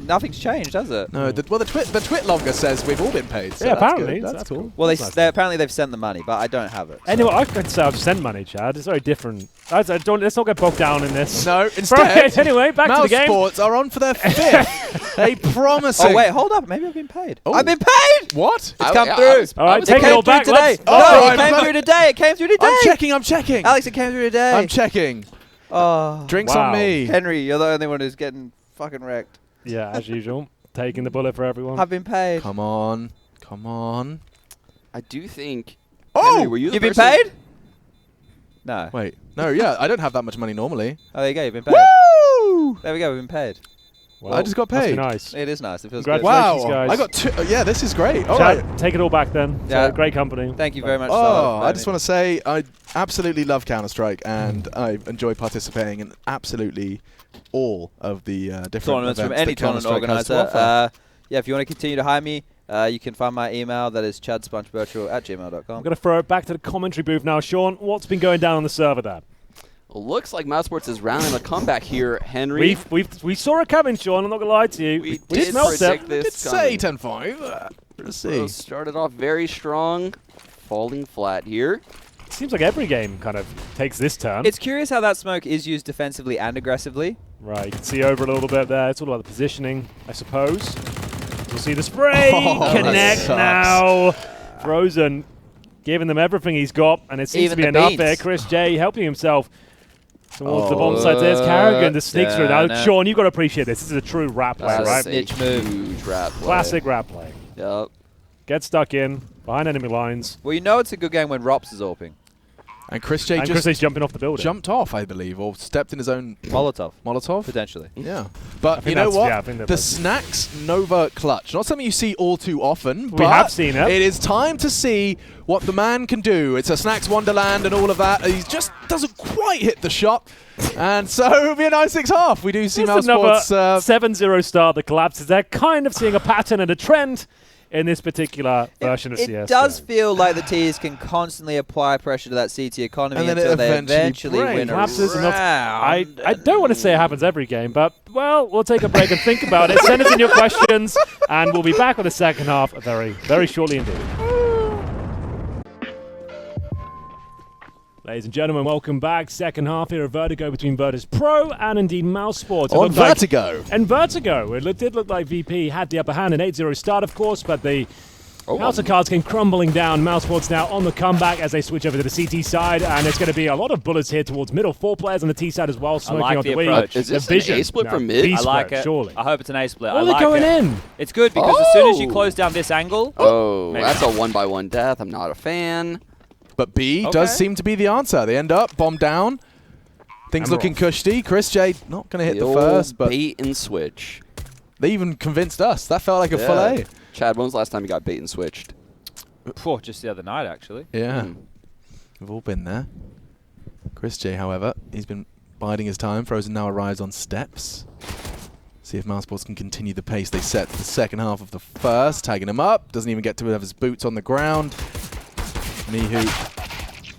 nothing's changed, has it? No, the twit logger says we've all been paid. So Yeah, that's apparently. good. So That's cool. cool. Well, That's nice. apparently they've sent the money, but I don't have it. so- Anyway, I could say I've sent money, Chad. It's very different. Let's not get bogged down in this. No, Right, instead, anyway, back to the game. Mousesports are on for their fifth. A promising. Oh wait, hold up. Maybe I've been paid. Oh. I've been paid. What? It's come through. All right, It take it came all back. through today. Let's- No, Oh, it came I'm- through today. It came through today. I'm checking. Alex, it came through today. I'm checking. Oh, Drinks Wow. on me. Henry, you're the only one who's getting fucking wrecked. Yeah, as usual. Taking the bullet for everyone. I've been paid. Come on. Come on. I do think. Oh! Henry, were you the You've been person- paid? No. Wait. No, yeah, I don't have that much money normally. Oh, there you go. You've been paid. Woo! There we go. We've been paid. Well, I just got must be paid. nice. It is nice. It feels Congratulations. good. Wow. guys. I got two. Yeah, this is great. All Chad, right. take it all back then. Yeah. So, great company. Thank you very much. Oh, Starla, I just for want to say I absolutely love Counter-Strike and I enjoy participating in absolutely all of the different tournaments from events any that tournament Counter-Strike has to organizer. offer. Yeah, if you want to continue to hire me, you can find my email. That is chadspunchvirtual@gmail.com. I'm going to throw it back to the commentary booth now. Sean, what's been going down on the server there? Well, looks like Mousesports is rounding a comeback here, Henry. We saw it coming, Sean. I'm not going to lie to you. We We did smelled predict it. this Let's say coming. 10-5. Let's So see. started off very strong, falling flat here. Seems like every game kind of takes this turn. It's curious how that smoke is used defensively and aggressively. Right, you can see over a little bit there. It's all about the positioning, I suppose. We'll see the spray. Oh, that Connect sucks. now. Frozen, giving them everything he's got, and it seems Even to be the enough beans. there. Chris J helping himself towards the Oh. bomb site. There's Carrigan to sneak through. Now, no. Sean, you've got to appreciate this. This is a true rap play, That's right? a snitch move. Huge rap play. Classic rap play. Yep. Get stuck in, behind enemy lines. Well, you know it's a good game when Rops is AWPing. And Chris J And just Chris is jumping off the building. jumped off, I believe, or stepped in his own Molotov, Molotov. potentially. Yeah. But think you know that's- what? yeah, I think they're The both. Snacks Nova clutch. Not something you see all too often, We but have seen it. It is time to see what the man can do. It's a Snacks Wonderland and all of that. He just doesn't quite hit the shot. And so it'll be a nice 6-half. We do see Just another mousesports. 7-0 start that collapses. They're kind of seeing a pattern and a trend in this particular version of It CS. does feel like the T's can constantly apply pressure to that CT economy And then it until they eventually eventually breaks. win a Perhaps there's enough. round. I don't want to say it happens every game, but, well, we'll take a break and think about it. Send us in your questions, and we'll be back with the second half very, very shortly indeed. Ladies and gentlemen, welcome back. Second half here of Vertigo between Virtus.pro and indeed mousesports. It On looked like- Vertigo. and Vertigo. It did look like VP had the upper hand, an 8-0 start, of course, but the House of Cards came crumbling down. mousesports now on the comeback as they switch over to the CT side, and it's going to be a lot of bullets here towards middle. 4 players on the T side as well, smoking like off the the weed. approach. Is this The vision. an A split No, from mid? B I split, like it. surely. I hope it's an A split. Oh, I they're like going it. in. It's good because as soon as you Oh. close down this angle, Oh, maybe that's not. a 1-by-1 death. I'm not a fan. But B Okay. does seem to be the answer. They end up bomb down. Things And we're looking off. cushy. Chris J not going to hit the old first, but bait and switch. they even convinced us. That felt like a full A. Chad, when was the last time you got bait and switched? just the other night actually. Yeah. Hmm. We've all been there. Chris J, however, he's been biding his time. Frozen now arrives on steps. See if mousesports can continue the pace they set for the second half of the first. Tagging him up. Doesn't even get to have his boots on the ground. Mihu.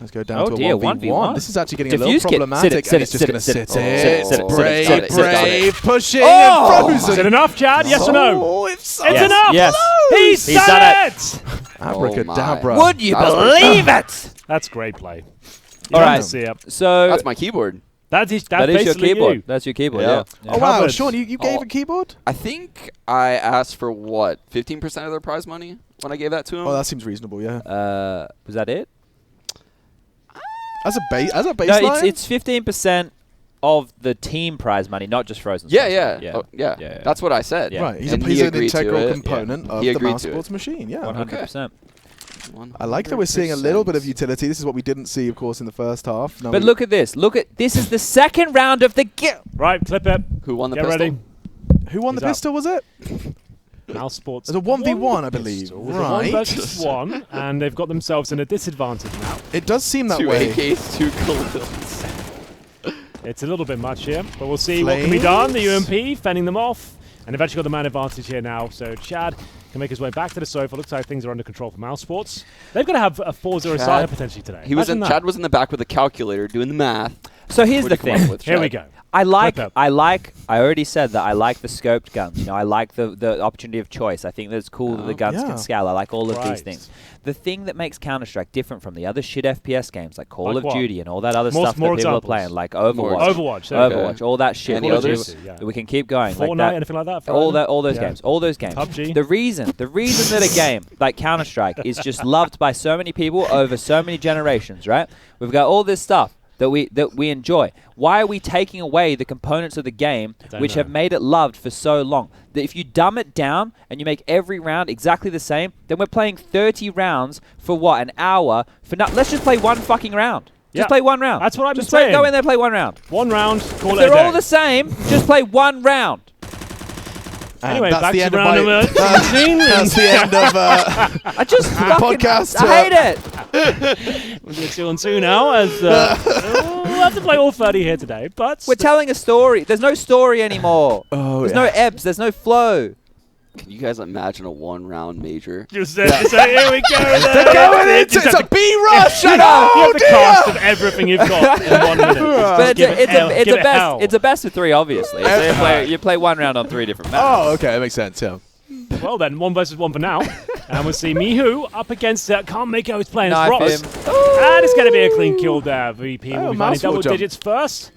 Let's go down Oh to a dear, 1v1. 1v1. This is actually getting Diffuse a little kit. problematic. Sit And it, he's just sit going to it, sit sit it. it. Sit it, sit it, Brave, sit it, sit it, sit it. brave, pushing. Oh! And Is it Frozen. enough, Chad? Yes or no? Oh, it's It's Yes. enough! Yes. He's He's done done it! Abracadabra. Would you That was believe it? That's great play. All You right. can see it. So That's my keyboard. That is that is your basically keyboard. you. That's your keyboard. Yeah. Yeah. Oh, wow. Covered. Sean, you gave Oh. a keyboard? I think I asked for, what, 15% of their prize money when I gave that to him? Oh, that seems reasonable, yeah. Was that it? As a No, baseline? it's 15% of the team prize money, not just Frozen. Yeah, prize yeah. money. Oh, yeah. Yeah, yeah. That's what I said. Yeah. Right, he's, And he's he an agreed to integral it. component of He the agreed to mousesports it. machine, yeah. 100%. I like that we're seeing a little bit of utility. This is what we didn't see, of course, in the first half. Now But we- look at this. This is the second round of the game. Right, clip it. Who won the Get pistol? ready. who won the He's up. pistol, was it? mousesports. It's a 1v1, won I the believe. pistol. It's a Right. 1 versus 1, and they've got themselves in a disadvantage now. It does seem that 2 way. AKs, 2 Khalils. It's a little bit much here, but we'll see what can be done. The UMP fending them off, and they've actually got the man advantage here now. So Chad can make his way back to the sofa. Looks like things are under control for mousesports. They're going to have a 4-0 Chad- side potentially today. He was Imagine that. Chad was in the back with a calculator doing the math. So here's the What'd you come up thing. with, Here we Chad? go. I Clip it. already said that I like the scoped guns. You know, I like the opportunity of choice. I think that it's cool that the guns yeah. can scale. I like all of these Right. things. The thing that makes Counter-Strike different from the other shit FPS games like Call Like of what? Duty and all that other More- stuff that more people are examples. playing, like Overwatch. Overwatch. There we go. Overwatch, all that shit. Any Call of others? Duty. Yeah. We can keep going. Fortnite, like that. anything like that? All those Yeah. games. All those games. PUBG. The reason that a game like Counter-Strike is just loved by so many people over so many generations, right? We've got all this stuff that we enjoy. Why are we taking away the components of the game which have made it loved for so long? That if you dumb it down and you make every round exactly the same, then we're playing 30 rounds for what, an hour? Let's just play one fucking round. Yeah. Just play one round. That's what I'm just saying. Go in there, play one round. 1 round, call If it a they're all day. the same, just play one round. And Anyway, that's back the to end of round number 17. That's the end of I just fucking podcast, I hate it. We'll do 2 on 2 now, as we'll have to play all 30 here today, but We're telling a story. There's no story anymore. Oh, There's yeah. no ebbs. There's no flow. Can you guys imagine a 1-round major? just here we go. They're going into it's a B rush. You and have oh the dear. cast of everything you've got in 1 minute. But Give it hell, give it hell. it's a best of 3, obviously. So you play one round on 3 different maps. Oh, okay, that makes sense. Yeah. Well then, 1 versus 1 for now. And we'll see Mihu up against can't make out his playing Knife Rops. him. And it's going to be a clean kill there. VP will be finding mouthful double jump. digits first.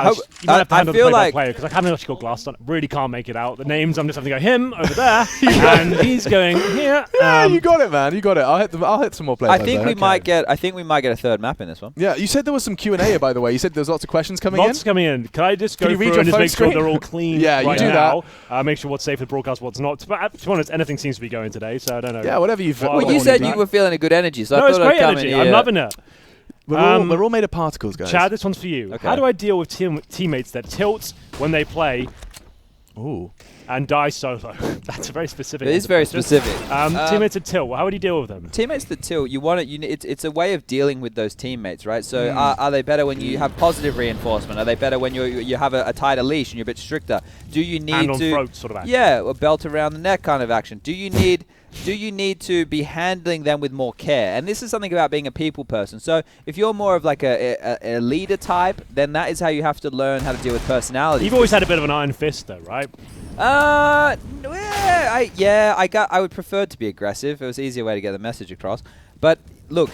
Alex, you might have to handle the feel play by like player because I haven't actually got glassed on. Really can't make it out. The names, I'm just having to go him over there, and he's going here. Yeah, you got it, man. You got it. I'll hit some more players. I think we might get a third map in this one. Yeah, you said there was some Q&A, by the way. You said there's lots of questions coming in. Lots coming in. Can I just go Can you read through your and just phone make screen? sure they're all clean Yeah, you right do now? Make sure what's safe for the broadcast, what's not. But to be honest, anything seems to be going today, so I don't know. Yeah, whatever you've... Well, you said you were feeling a good energy, so no, I it's thought I'd great come energy. in I'm here. loving it. We're all made of particles, guys. Chad, this one's for you. Okay. How do I deal with teammates that tilt when they play Ooh. and die solo? That's very specific. It is very specific. Teammates that tilt, how would you deal with them? Teammates that tilt, it's a way of dealing with those teammates, right? So are they better when you have positive reinforcement? Are they better when you have a tighter leash and you're a bit stricter? Do you need Hand on to throat sort of action. Yeah, a belt around the neck kind of action. Do you need to be handling them with more care? And this is something about being a people person. So if you're more of like a leader type, then that is how you have to learn how to deal with personality. You've always had a bit of an iron fist though, right? I would prefer to be aggressive. It was an easier way to get the message across. But look,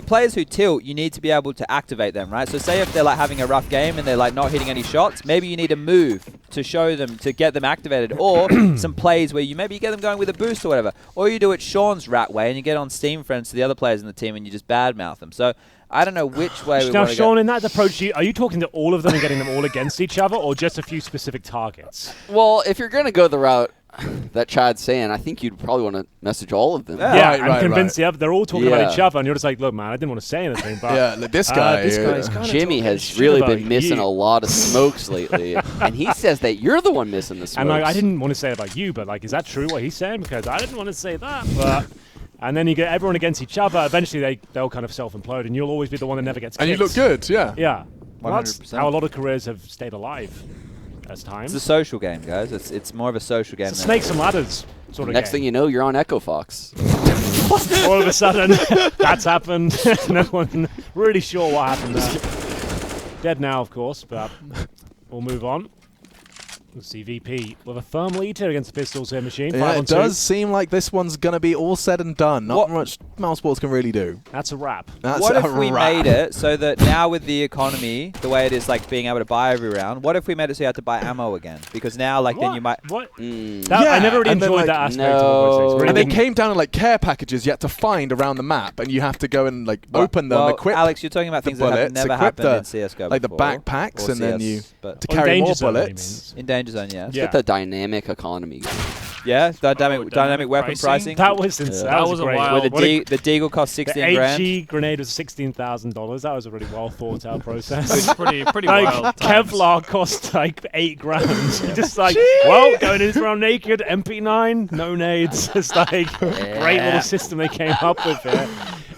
players who tilt, you need to be able to activate them, right? So say if they're like having a rough game and they're like not hitting any shots, maybe you need a move to show them, to get them activated, or some plays where you maybe get them going with a boost or whatever. Or you do it Sean's rat way and you get on Steam Friends to the other players in the team and you just badmouth them. So I don't know which way we Now, want to Sean, go. in that approach, are you talking to all of them and getting them all against each other, or just a few specific targets? Well, if you're going to go the route that Chad's saying, I think you'd probably want to message all of them. Yeah, Right, convince the other. They're all talking about Yeah. each other, and you're just like, look, man, I didn't want to say anything, but Yeah, like this guy. this guy's kinda Jimmy talking has shit really about been missing you. a lot of smokes lately, and he says that you're the one missing the smokes. And like, I didn't want to say it about you, but like, is that true what he's saying? Because I didn't want to say that, but. And then you get everyone against each other. Eventually, they'll kind of self-implode, and you'll always be the one that never gets kicked. And you look good, yeah. Yeah. Well, that's 100%. how a lot of careers have stayed alive as time. It's a social game, guys. It's more of a social game. It's a than snakes and ladders sort of Next game. thing you know, you're on Echo Fox. All of a sudden, that's happened. No one really sure what happened there. Dead now, of course, but we'll move on. Let's see, VP with a firm lead here against the Pistols here, Machine. Yeah, 5 on it 2. does seem like this one's going to be all said and done. Not What- much Mousesports can really do. That's a wrap. That's What a if we wrap. made it so that now with the economy, the way it is, like being able to buy every round, what if we made it so you had to buy ammo again? Because now, like, then you might... What? Mm. That, I Yeah, never really and then, enjoyed like, that aspect no. of it. Really And they didn't- came down in like care packages you had to find around the map, and you have to go and like open them, well, equip Alex, you're talking about the things that have bullets, never equip happened the- in CSGO like the before, backpacks, or and then CS, you but to Oh, carry danger more zone, he bullets. means. in Danger Zone, yes. Yeah. Get the dynamic economy. Yeah, dynamic dynamic weapon pricing? pricing. That was insane. Yeah. That was a great. wild- Where What a- the Deagle cost The 16 grand. HG grenade was $16,000. That was a really well thought out process. It's pretty Like wild times. Kevlar cost like $8 grand. You're just like, well, going in this round naked, MP9, no nades. It's like great little system they came up with here.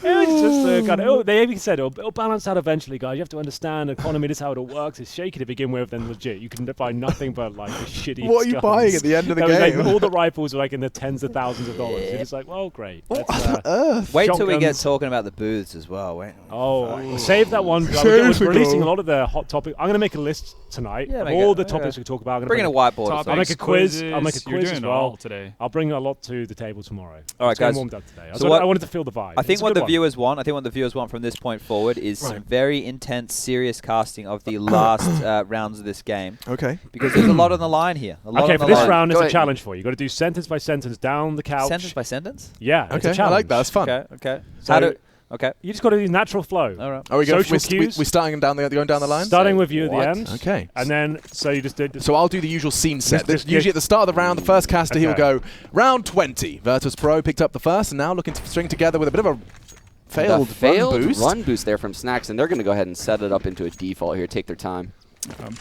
It was just kind of, they even said it'll balance out eventually, guys. You have to understand the economy. This is how it all works. It's shaky to begin with, then legit. You can buy nothing but like the shitty. What are you buying at the end of the There was, game? like, all the rifles were like in the tens of thousands of dollars. You're just like, well, great. What Let's, on earth? Wait till we get shotguns. talking about the booths as well. Wait. Oh, save that one. Save We're it releasing all. a lot of the hot topics. I'm going to make a list tonight Yeah, of make all it, the yeah. topics we talk about. I'm gonna Bring in a bring whiteboard. or Topics, something. make a quiz. I'll make a You're quiz doing as it well. all today. I'll bring a lot to the table tomorrow. All right, It's getting guys. warmed up today. So I wanted to feel the vibe. I think It's a what good the one. viewers want. I think what the viewers want from this point forward is some Right. very intense, serious casting of the last rounds of this game, Okay. because there's a lot on the line here. A lot Okay, on for the this line. round, Go it's a ahead. challenge for you. You got to do sentence by sentence down the couch. Sentence by sentence. Yeah, it's Okay. a I challenge. like that. It's fun. Okay. So- Okay. You just got to do natural flow. All right. Are we going? Social cues. We're starting down going down the line. Starting with you at What? the end. Okay. And then, so you just do. So I'll do the usual scene set. Just Usually at the start of the round, the first caster, he'll Okay. go, round 20. Virtus.pro picked up the first, and now looking to string together with a bit of a failed run boost there from Snacks, and they're going to go ahead and set it up into a default here. Take their time.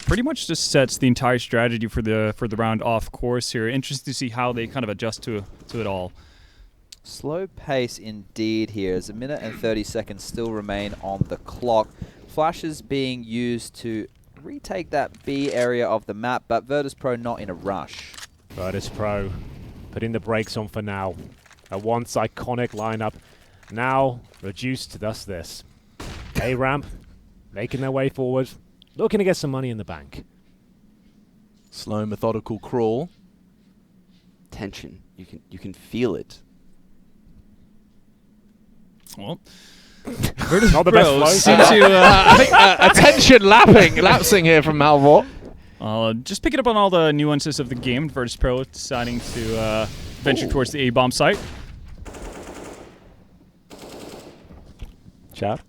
Pretty much just sets the entire strategy for the round off course here. Interesting to see how they kind of adjust to it all. Slow pace indeed here, as a minute and 30 seconds still remain on the clock. Flashes being used to retake that B area of the map, but Virtus.pro not in a rush. Virtus.pro putting the brakes on for now. A once iconic lineup, now reduced to thus this. A-ramp, making their way forward, looking to get some money in the bank. Slow, methodical crawl. Tension. You can feel it. Well, Not the best Bro, flow. seem to, I think attention lapsing here from Malvor. just picking up on all the nuances of the game. Virtus.pro deciding to venture towards the A-bomb site. Chat.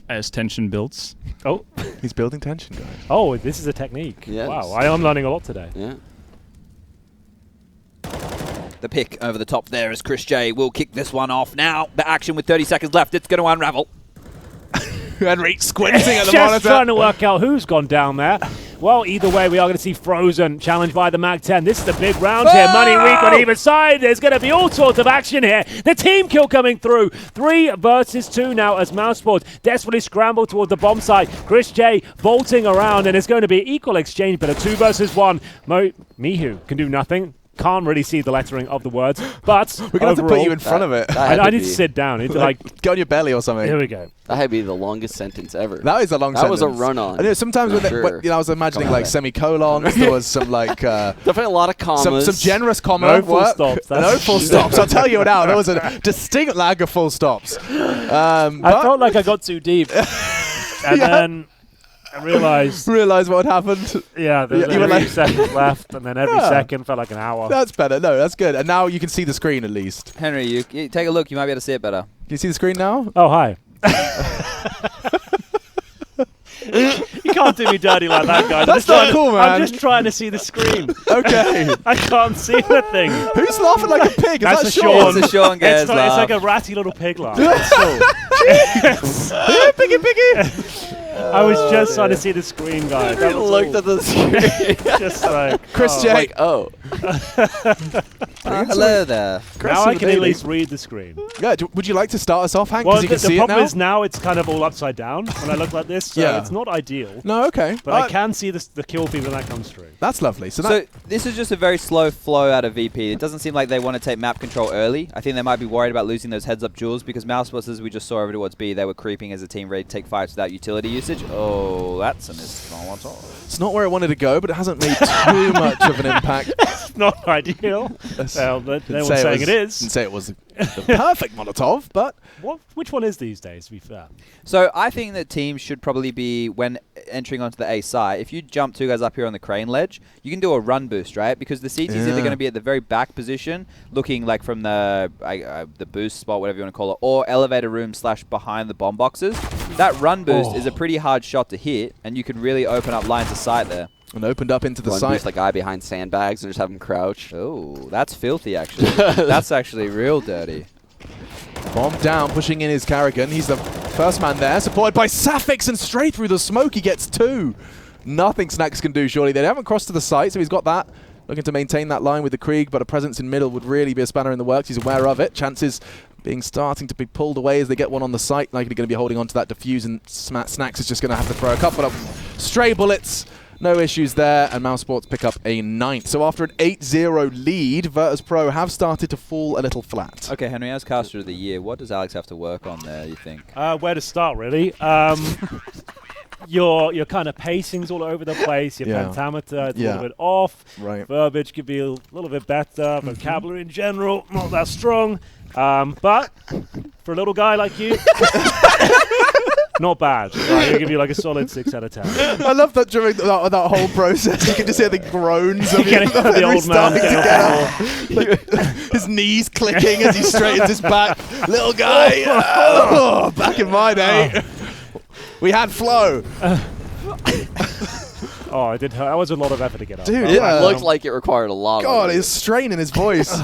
As tension builds. Oh, He's building tension, guys. oh, this is a technique. Yes. Wow, I am learning a lot today. Yeah. The pick over the top there is Chris J. Will kick this one off now. The action with 30 seconds left. It's going to unravel. Henry squinting at the Just monitor. trying to work out who's gone down there. Well, either way, we are going to see Frozen challenged by the MAC-10. This is the big round here. Money weak on either side. There's going to be all sorts of action here. The team kill coming through. 3 versus 2 now as mousesports desperately scramble toward the bomb site. Chris J bolting around, and it's going to be equal exchange, but a 2 versus 1. Mihu can do nothing. Can't really see the lettering of the words, but We're going to have to put you in front of it. I need to sit down. It's like, Get on your belly or something. here we go. That had to be the longest sentence ever. That is a long That sentence. was a run-on. I know sometimes when, Sure. I was imagining Come on. like semicolons. There was some like Definitely a lot of commas. some generous comma No full work. stops, No that's- full stops. I'll tell you now. There was a distinct lag of full stops. I felt like I got too deep, and then I realized, Realize what had happened. yeah, there's You were only a like- few seconds left, and then every Yeah. second felt like an hour. That's better. No, that's good. And now you can see the screen at least. Henry, you take a look. You might be able to see it better. Can you see the screen now? Oh, hi. You can't do me dirty like that, guys. That's not cool, I'm man. just trying to see the screen. Okay. I can't see the thing. Who's laughing like a pig? Is That's that a Sean? It's a Sean Gaz It's like a ratty little pig laugh. Piggy, piggy. I was just trying to see the screen, guys. I looked at the screen. Just like Chris oh. J. Like, oh. Hello there. Now I can at baby. least read the screen. Yeah, would you like to start us off, Hank? Well, Because you can the see it problem now? is now it's kind of all upside down when I look like this, so Yeah. it's not ideal. No, okay. But I can see the kill feed when that comes through. That's lovely. So, So that, this is just a very slow flow out of VP. It doesn't seem like they want to take map control early. I think they might be worried about losing those heads-up jewels because mousesports, as we just saw over towards B, they were creeping as a team ready to take fights without utility usage. Oh, that's a miss. it's not where it wanted to go, but it hasn't made too much of an impact. It's not ideal. Well, no one's saying it is. Didn't say it was the perfect Molotov, but Which one is these days, to be fair? So I think that teams should probably be, when entering onto the A site, if you jump 2 guys up here on the crane ledge, you can do a run boost, right? Because the CT's either going to be at the very back position, looking like from the boost spot, whatever you want to call it, or elevator room / behind the bomb boxes. That run boost is a pretty hard shot to hit, and you can really open up lines of sight there. and opened up into the One site. boost like guy behind sandbags and just have him crouch. Oh, that's filthy, actually. That's actually real dirty. Bomb down, pushing in his Carrigan. He's the first man there, supported by Sapphics, and straight through the smoke he gets 2. Nothing Snacks can do, surely. They haven't crossed to the site, so he's got that. Looking to maintain that line with the Krieg, but a presence in middle would really be a spanner in the works. He's aware of it. Chances starting to be pulled away as they get one on the site. Likely going to be holding on to that defuse, and Snacks is just going to have to throw a couple of stray bullets. No issues there, and mousesports pick up a 9th. So after an 8-0 lead, Virtus.pro have started to fall a little flat. Okay, Henry, as caster of the year, what does Alex have to work on there, you think? Where to start, really? Your kind of pacing's all over the place. Your pentameter, it's a little bit off. Right. Verbiage could be a little bit better. Vocabulary in general, not that strong. But for a little guy like you, not bad. Right, I'll give you like a solid 6 out of 10. I love that during that whole process, you can just hear the groans of The old man getting off the wall. like, his knees clicking as he straightens his back. Little guy, back in my day, we had flow. Oh, it did hurt. That was a lot of effort to get up. Dude, It yeah. looked like it required a lot God, of his strain in his voice.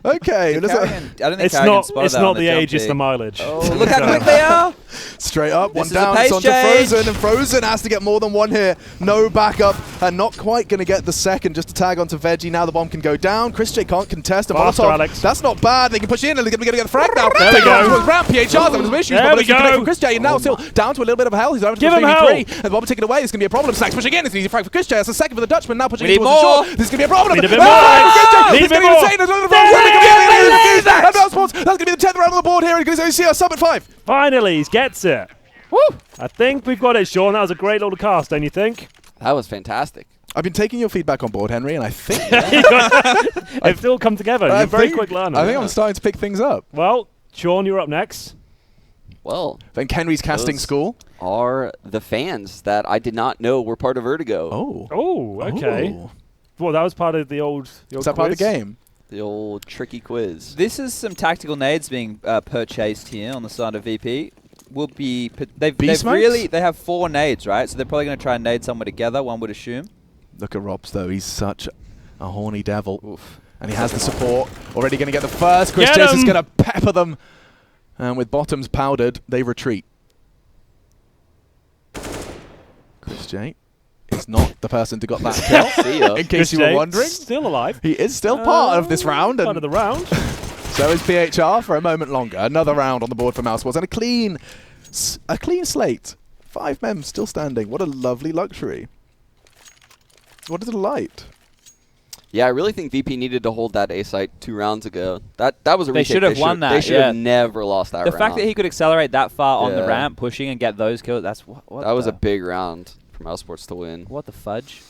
Okay, I don't think It's Carrigan not. spotted It's that not on the jump age. It's peek. the mileage. Oh, look how quick they are! straight up, This one is a down, pace it's onto change. Frozen, and Frozen has to get more than one here. No backup, and not quite going to get the second, just to tag onto Veggie. Now the bomb can go down. Chris J can't contest. And Faster, Molotov, Alex. that's not bad. They can push in, and they're going to get a frag now. There we Take it on go. towards Brown. PHR's having some issues, There but we it's connect go. from Chris J, and now still down to a little bit of hell. He's over to Give the him 3v3, hell. and the bomb taking away. It's going to be a problem. Snacks pushing in. It's an easy frag for Chris J. That's a second for the Dutchman. Now pushing We in need towards the more. shore. This is going to be a problem. Need a bit Ah, more. Chris J, Need it's a bit going to be more. insane. There's another There bomb. it is. That's going to be the 10th round on the board here. He's going to see us sub at 5. Finally, he gets it. Woo! I think we've got it, Sean. That was a great little cast, don't you think? That was fantastic. I've been taking your feedback on board, Henry, and I think They've all come together. You're a very quick learner. I think I'm starting to pick things up. Well, Sean, you're up next. Well, Then Henry's casting those school. are the fans that I did not know were part of Vertigo. Oh. Oh, okay. Oh. Well, that was part of the old. Is that part of the quiz. game? The old tricky quiz. This is some tactical nades being purchased here on the side of VP. Will be they've smokes? really they have 4 nades, right? So they're probably going to try and nade somewhere together. One would assume. Look at Robs, though. He's such a horny devil. Oof. And he has the support. Already going to get the first. Chris Chase is going to pepper them. And with bottoms powdered, they retreat. Chris J is not the person to got that kill. See ya. In case you were wondering. Still alive. He is still part of this round. Part And of the round. so is PHR for a moment longer. Another round on the board for mousesports. And a clean slate. 5 men still standing. What a lovely luxury. What a delight. Yeah, I really think VP needed to hold that A site 2 rounds ago. That was a They retake. should have won that, They should yeah. have never lost that The round. fact that he could accelerate that far on the Yeah. ramp, pushing and get those kills, that's what that was the, a big round for mousesports to win. what the fudge.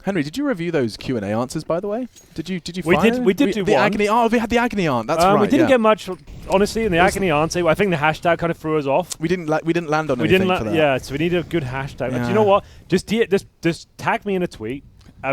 Henry, did you review those Q&A answers, by the way? Did you We fire? did do the one. agony. Oh, we had the agony aunt. That's right. We didn't yeah. get much, honestly, in the agony answer. I think the hashtag kind of threw us off. We didn't land on We anything didn't. for that. Yeah, so we needed a good hashtag. Yeah. Do you know what? Just tag me in a tweet.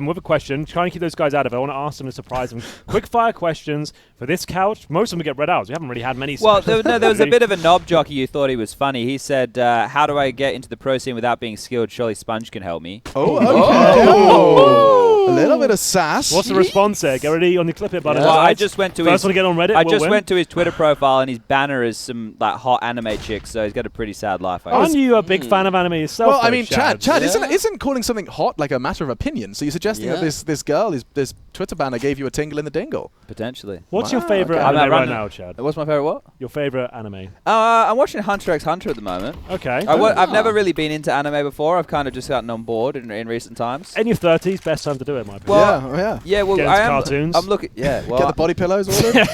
With a question, try and keep those guys out of it. I want to ask them and surprise them. Quick fire questions for this couch. Most of them get read out. We haven't really had many. Well, there was a bit of a knob jockey who thought he was funny. He said, how do I get into the pro scene without being skilled? Surely Sponge can help me. Oh, okay. Oh. A little bit of sass. What's the response there? Get ready on the clip it button. Well, I guys. just went to First his one to get on Reddit. I will just win. went to his Twitter profile and his banner is some like hot anime chicks, so he's got a pretty sad life. I Aren't guess. you a big fan of anime yourself? Well, I though, mean, Chad, Yeah. isn't calling something hot like a matter of opinion? So you're suggesting that Yeah. this girl, this Twitter banner gave you a tingle in the dingle? Potentially. What's your Wow, favorite okay. I'm anime not right running- now, Chad? What's my favorite what? Your favorite anime? I'm watching Hunter x Hunter at the moment. Okay. I've never really been into anime before. I've kind of just gotten on board in recent times. In your 30s, best time to do it, my opinion. Well, yeah. Yeah, well, Get I into am. cartoons. I'm looking. Yeah, well. Get the body pillows ordered?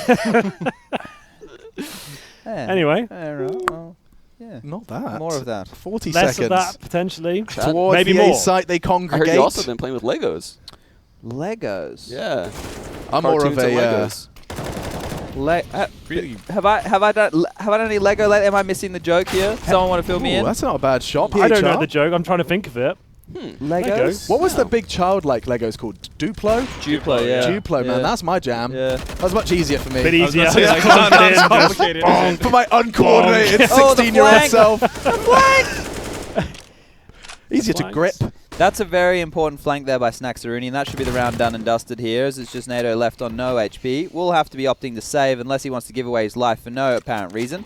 yeah, Anyway. I don't know. Well, yeah. Not that. More of that. 40 Less seconds. of that, potentially. Towards Maybe the more. A site, they I heard congregate. you also been playing with Legos. Legos. Yeah. I'm more of Cartoons and a... Legos. Really? Have I done any Lego lately? Am I missing the joke here? Someone want to fill me Ooh, in? that's not a bad shot. I don't PHR. know the joke. I'm trying to think of it. Legos. What was the big childlike Legos called? Duplo? Duplo, yeah. Duplo, man. Yeah. That's my jam. Yeah. That was much easier for me. Bit easier. It's like, Clumped not in, just complicated. bonk. For my uncoordinated Oh, the 16-year-old flank. self. Easier to grip. Flanks. That's a very important flank there by Snaxaruni, and that should be the round done and dusted here, as it's just NATO left on no HP. Will have to be opting to save unless he wants to give away his life for no apparent reason.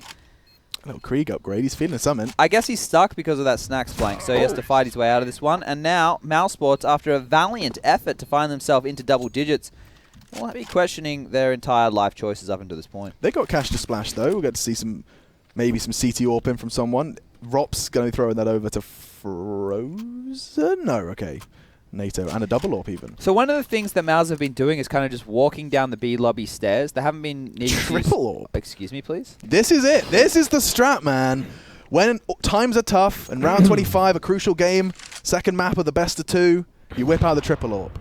Little Krieg upgrade. He's feeling something. I guess he's stuck because of that Snacks flank, so he has to fight his way out of this one. And now, mousesports, after a valiant effort to find themselves into double digits, will be questioning their entire life choices up until this point. They got cash to splash, though. We'll get to see maybe some CT AWP in from someone. Rop's going to be throwing that over to Frozen? No, okay. NATO and a double AWP even. So one of the things that Mouse have been doing is kind of just walking down the B lobby stairs. They haven't been needing to use- Triple AWP. Excuse me, please. This is it. This is the strat, man. When times are tough and round 25, a crucial game, second map of the best of 2, you whip out the triple AWP.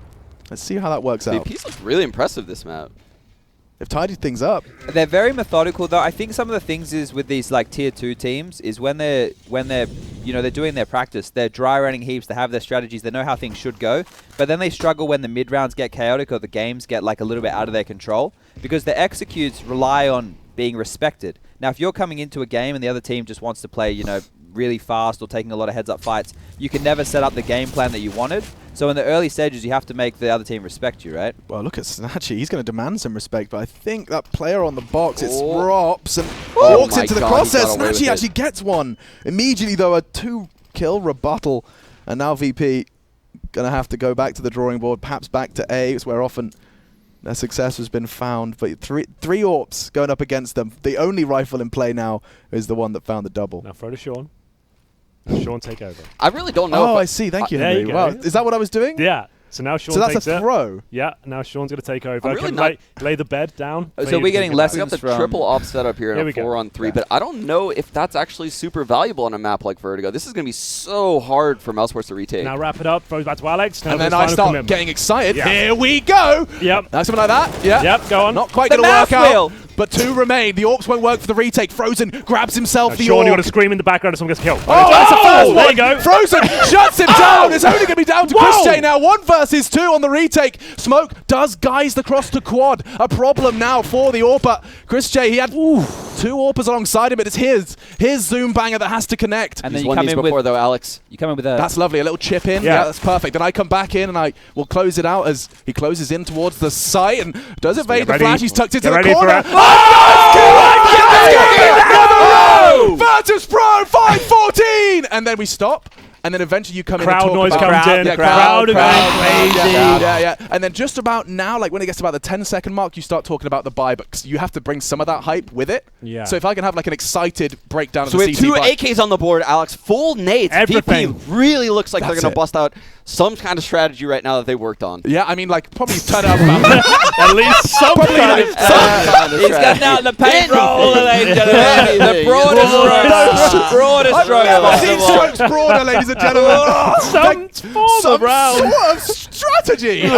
Let's see how that works out. VP's looked really impressive this map. They've tidied things up. They're very methodical, though. I think some of the things is with these like tier 2 teams is when they're they're doing their practice, they're dry running heaps, they have their strategies, they know how things should go, but then they struggle when the mid rounds get chaotic or the games get like a little bit out of their control because the executes rely on being respected. Now, if you're coming into a game and the other team just wants to play, really fast or taking a lot of heads-up fights, you can never set up the game plan that you wanted. So in the early stages, you have to make the other team respect you, right? Well, look at Snatchy. He's going to demand some respect, but I think that player on the box, it's Oh. Rops and Oh walks my into the God, he crosshair. got away with Snatchy it. actually gets one. Immediately, though, a 2-kill rebuttal. And now VP going to have to go back to the drawing board, perhaps back to A. It's where often their success has been found. But three AWPs going up against them. The only rifle in play now is the one that found the double. Now throw to Sean. Sean, take over. I really don't know. Oh, if I see. Thank you, there Henry. you go. Wow. Is that what I was doing? Yeah. So now Sean So that's takes a it. throw. Yeah. Now Sean's going to take over. I'm really Can not- lay the bed down. So for you we're to getting take it less I back. got the from- triple op setup here Here in we a go. 4-on-3, but I don't know if that's actually super valuable on a map like Vertigo. This is going to be so hard for mousesports to retake. Now wrap it up. Throws back to Alex. Now And then his I final start commitment. getting excited. Yeah. Here we go. Yep. Something like that. Yeah. Yep. Go on. Not quite The going to work mouse out. wheel. but 2 remain. The AWPs won't work for the retake. Frozen grabs himself the Sean, you AWP. got to scream in the background if someone gets killed. Oh, that's the first there one. you go. Frozen shuts him down. It's only going to be down to Christian now. 1 versus 2 on the retake. Smoke does guise the cross to quad. A problem now for the AWPer. Christian, he had 2 AWPers alongside him. It is his zoom banger that has to connect. And then He's you won come these in before with though, Alex. you come in with a That's lovely. A little chip in. Yeah, that's perfect. Then I come back in and I will close it out as he closes in towards the site and does evade the ready. flash. He's tucked into Get the ready for corner. it. Oh! Virtus.pro 5-14! And then we stop. And then eventually you come in and Crowd talk noise about comes in. Yeah, Crowd are going crazy. Yeah. And then just about now, like when it gets to about the 10-second mark, you start talking about the buy, but you have to bring some of that hype with it. Yeah. So if I can have like an excited breakdown of So the we have CT 2 buy. AKs on the board, Alex. Full nades. Everything. VP really looks like they're That's going to it. bust out some kind of strategy right now that they worked on. Yeah, I mean, like probably turn up about At least some Probably kind like of He's gotten out the paint roll, ladies and gentlemen. The Anything. broadest strokes. Broadest I've strokes never seen possible. strokes broader, ladies and gentlemen. some form of round. sort of strategy.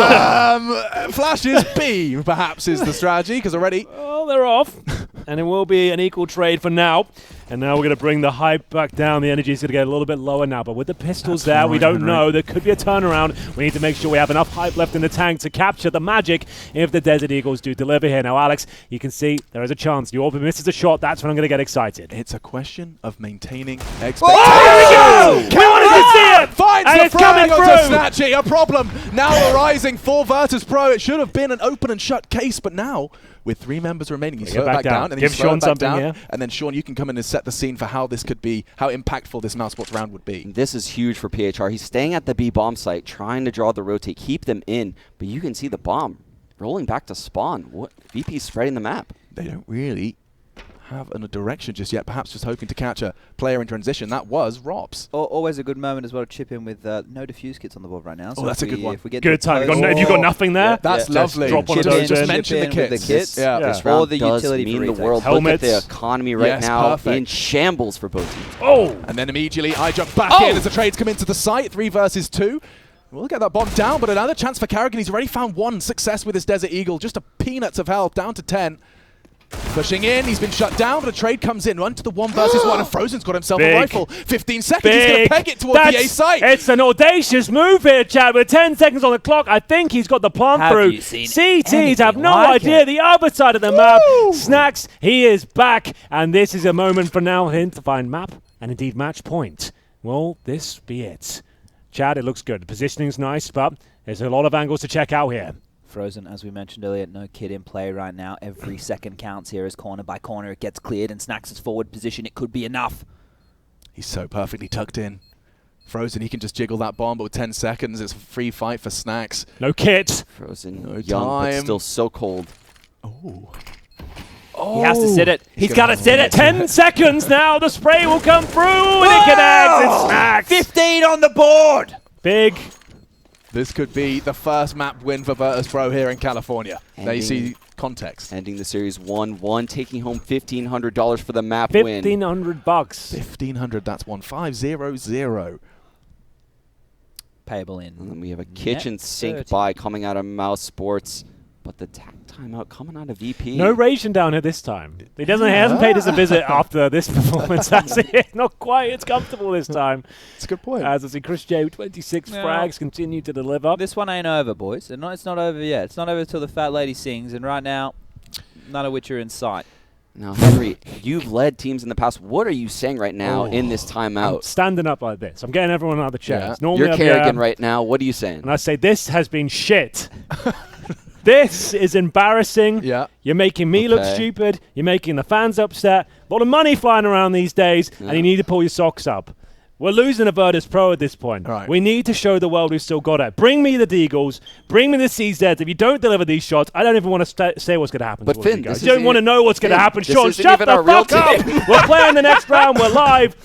Flashes B, perhaps, is the strategy, because already... Well, they're off. And it will be an equal trade for now. And now we're going to bring the hype back down. The energy is going to get a little bit lower now. But with the pistols there, we don't know. There could be a turnaround. We need to make sure we have enough hype left in the tank to capture the magic if the Desert Eagles do deliver here. Now, Alex, you can see there is a chance. You misses a shot. That's when I'm going to get excited. It's a question of maintaining expectations. Oh, here we go! We wanted to see it! Finds And the it's coming frag onto through! Snatchy. A problem now arising for Virtus.pro. It should have been an open and shut case, but now, with 3 members remaining, you slow it back down. And Give you slow Sean it back something down, here. and then, Sean, you can come in and set the scene for how this could be, how impactful this mousesports round would be. This is huge for PHR. He's staying at the B bomb site, trying to draw the rotate, keep them in, but you can see the bomb rolling back to spawn. What VP's spreading the map. They don't really have a direction just yet, perhaps just hoping to catch a player in transition. That was Robs. Always a good moment as well to chip in with no diffuse kits on the board right now. So that's a if we- good one. If we get Good to time. close- Have you got nothing there? That's lovely. drop one of Chip in, those just in. mention the chip in with kits. the kits. Yeah. Yeah. This Or round the does utility for mean the retakes. world. Look at the Helmets. economy right Yes, now perfect. in shambles for both teams. Oh! And then immediately I jump back in as the trades come into the site. 3 versus 2. We'll get that bomb down, but another chance for Carrigan. He's already found 1 success with his Desert Eagle. Just a peanuts of health, down to 10. Pushing in, he's been shut down, but a trade comes in. Run to the 1 versus 1, and Frozen's got himself Big. a rifle. 15 seconds, he's going to peg it towards the A site. It's an audacious move here, Chad. With 10 seconds on the clock, I think he's got the plant Have through. you seen CTs have anything no like idea. it? The other side of the map. Snacks, he is back, and this is a moment for now him to find map and indeed match point. Will this be it? Chad, it looks good. The positioning's nice, but there's a lot of angles to check out here. Frozen, as we mentioned earlier, no kid in play right now. Every second counts here as corner by corner it gets cleared and Snacks' forward position. It could be enough. He's so perfectly tucked in. Frozen, he can just jiggle that bomb, but with 10 seconds, it's a free fight for Snacks. No kit. Frozen, No young, but time. still so cold. He has to sit it. He's got to sit it. 10 seconds now. The spray will come through, and it connects. It's Snacks. 15 on the board. Big. This could be the first map win for Virtus.pro here in California. There you see context. Ending the series 1-1, taking home $1,500 for the map win. $1,500. 1,500, that's 1,500. Payable And in. then we have a kitchen Net sink 30. buy coming out of mousesports, but the timeout coming out of VP. No ration down here this time. He hasn't paid us a visit after this performance, has he? Not quite. It's comfortable this time. That's a good point. As I see Chris J with 26 Yeah. frags continue to deliver. This one ain't over, boys. It's not over yet. It's not over till the fat lady sings, and right now, none of which are in sight. Now, Henry, you've led teams in the past. What are you saying right now in this I'm timeout? standing up like this. I'm getting everyone out of the chairs. Yeah. Normally You're I'd be, Kerrigan right now. What are you saying? And I say, this has been shit. This is embarrassing. Yeah. You're making me look Okay. stupid. You're making the fans upset. A lot of money flying around these days, and you need to pull your socks up. We're losing a Virtus.pro at this point. Right. We need to show the world we've still got it. Bring me the Deagles. Bring me the CZs. If you don't deliver these shots, I don't even want to say what's going to happen. But towards you Finn, guys. this You don't isn't want to even- know what's going to Finn, happen. this Sean, isn't shut even the our real fuck up. team. We're playing the next round. We're live.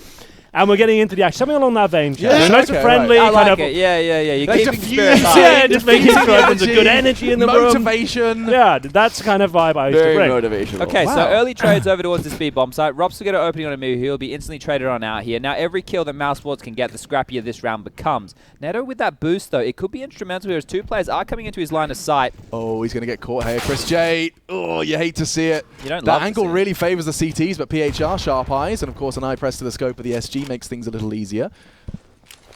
And we're getting into the action. Something along that vein. Yeah, Nice okay, and friendly. I kind like of, it. Yeah. You're Like keeping diffuse- spirits high. Yeah, just making sure everyone's a energy, good energy in the room. motivation. Yeah, that's kind of vibe I used to Very bring. motivational. Okay, so Wow. early trades over towards the speed bomb site. Robs will get an opening on a Moo. He'll be instantly traded on out here. Now, every kill that mousesports can get, the scrappier this round becomes. Neto with that boost, though, it could be instrumental here as two players are coming into his line of sight. Oh, he's going to get caught here. Chris J. Oh, you hate to see it. You don't That love to angle see it. really favors the CTs, but PHR, sharp eyes, and of course an eye press to the scope of the SG makes things a little easier.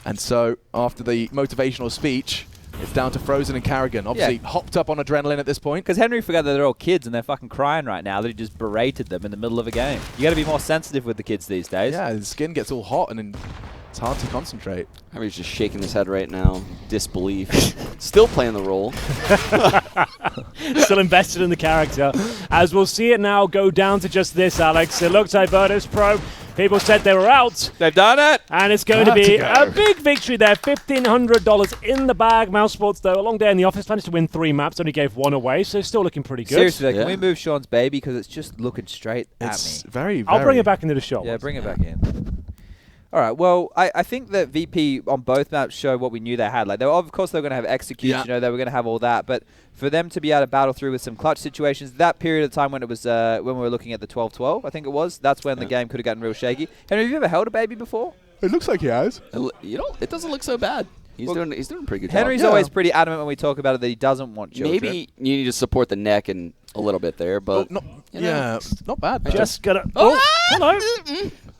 And so, after the motivational speech, it's down to Frozen and Carrigan. Obviously, hopped up on adrenaline at this point. Because Henry forgot that they're all kids and they're fucking crying right now that he just berated them in the middle of a game. You got to be more sensitive with the kids these days. Yeah, his skin gets all hot, and then it's hard to concentrate. Henry's just shaking his head right now. Disbelief. Still playing the role. Still invested in the character. As we'll see it now go down to just this, Alex. It looks like Virtus.pro. People said they were out. They've done it. And it's going to be a big victory there. $1,500 in the bag. Mousesports, though, a long day in the office. Managed to win 3 maps. Only gave 1 away. So still looking pretty good. Seriously, though, Yeah. can we move Sean's baby? Because it's just looking straight It's at me. very, I'll bring it back into the show. Yeah, bring it back in. All right. Well, I think that VP on both maps show what we knew they had. Like, they were, of course, they were going to have executes. Yeah. You know, they were going to have all that. But for them to be able to battle through with some clutch situations, that period of time when it was when we were looking at the 12-12, I think it was. That's when the game could have gotten real shaky. Henry, have you ever held a baby before? It looks like he has. You know, it doesn't look so bad. He's doing a pretty good Henry's job. always pretty adamant when we talk about it that he doesn't want children. Maybe you need to support the neck and a little bit there, but not, you know. yeah, not bad. Just gonna. Oh, hello.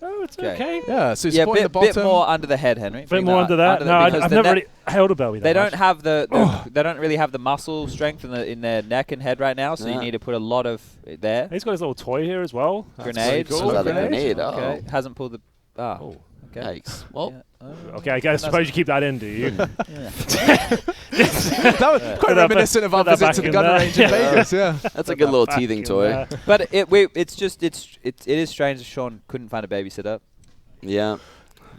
Oh, it's Okay. okay. Yeah, so he's Yeah, supporting the bit bottom. more under the head, Henry. A bit Bring more under that. No, because I've the never neck- really held a belly. They that don't much. have they don't really have the muscle strength in their neck and head right now, so you Yeah. need to put a lot of it there. He's got his little toy here as well. That's Grenades. pretty cool. Another Grenade. grenade. Okay, hasn't pulled the. Oh. Okay. Yikes. Well, Yeah. Okay, I suppose you keep that in, do you? That was quite Put that reminiscent of our back visit to the in gunner there. range in Vegas. Yeah. that's a good little Back teething in toy. there. But it is strange that Sean couldn't find a babysitter. Yeah.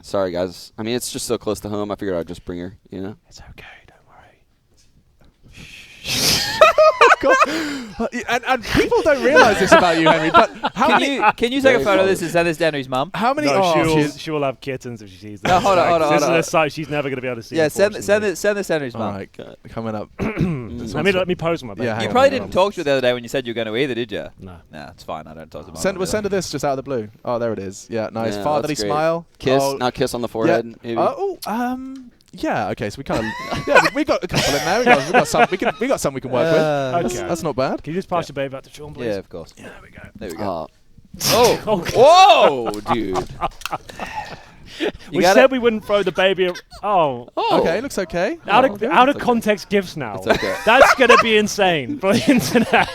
Sorry, guys. I mean, it's just so close to home. I figured I'd just bring her, you know? It's okay, don't worry. And people don't realize this about you, Henry. But how many? Can you take a Very photo of this solid. and send this down to his mum? How many? No, oh, she will have kittens if she sees this. No, hold on, hold on, This hold on. is a site she's never going to be able to see. Yeah, send unfortunately. this down to his all mum. right, coming up. Let me pose my baby. Yeah, hang You on, probably hang on. didn't talk to her the other day when you said you were going to either, did you? No. Nah, it's fine. I don't talk to mum. We'll send her this just out of the blue. Oh, there it is. Yeah, nice. Yeah, Fatherly that's great. smile. Kiss, Oh, not kiss on the forehead, maybe. Yeah. Okay. So we kind of we got a couple in there. We got some. We got some we can work with. Okay. That's not bad. Can you just pass your baby back to Sean, please? Yeah, of course. Yeah, there we go. There we go. Whoa, dude. You We got said it? we wouldn't throw the baby. Oh. Okay, looks okay. Out of It's context gifts now. It's okay. That's gonna be insane for the internet.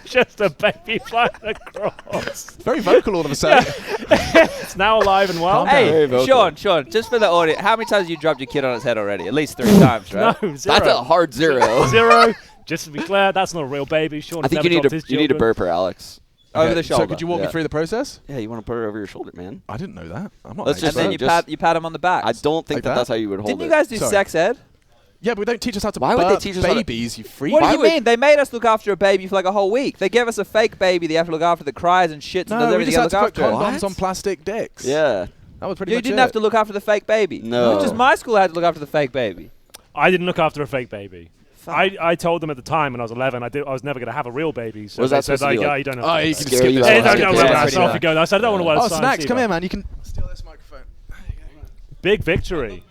Just a baby flying across. Very vocal all of a sudden. It's now alive and well. Calm down. Very Hey, vocal. Sean, just for the audience, how many times have you dropped your kid on its head already? At least 3 times, right? No, zero. That's a hard 0. 0. Just to be clear, that's not a real baby. Sean I think never you need dropped to his you need to children. burp her, Alex. Over Okay, the shoulder. So could you walk me Yeah. through the process? Yeah, you want to put her over your shoulder, man. I didn't know that. I'm not. Let's an just And expert. then Just- you pat him on the back. I don't think Like that that? that's how you would hold Didn't it. you guys do Sorry. sex ed? Yeah, but we don't teach us how to Why would they birth teach us how to- babies, you freak. What do Why you would- mean? They made us look after a baby for like a whole week. They gave us a fake baby that you have to look after that cries and shits and does No, we everything just you had to look put after. condoms What? on plastic dicks. Yeah. That was pretty You much didn't it. have to look after the fake baby. No. Just my school had to look after the fake baby. I didn't look after a fake baby. I told them at the time when I was 11 I was never going to have a real baby. So Was they that said, supposed to be yeah, like- you don't have Oh, to. you can Scare skip you this. out. Hey, Yeah, don't yeah, know yeah, about yeah. that. Off you go. I said I don't want to wear Oh, the Snacks, come here, man. You can steal this microphone. Big victory.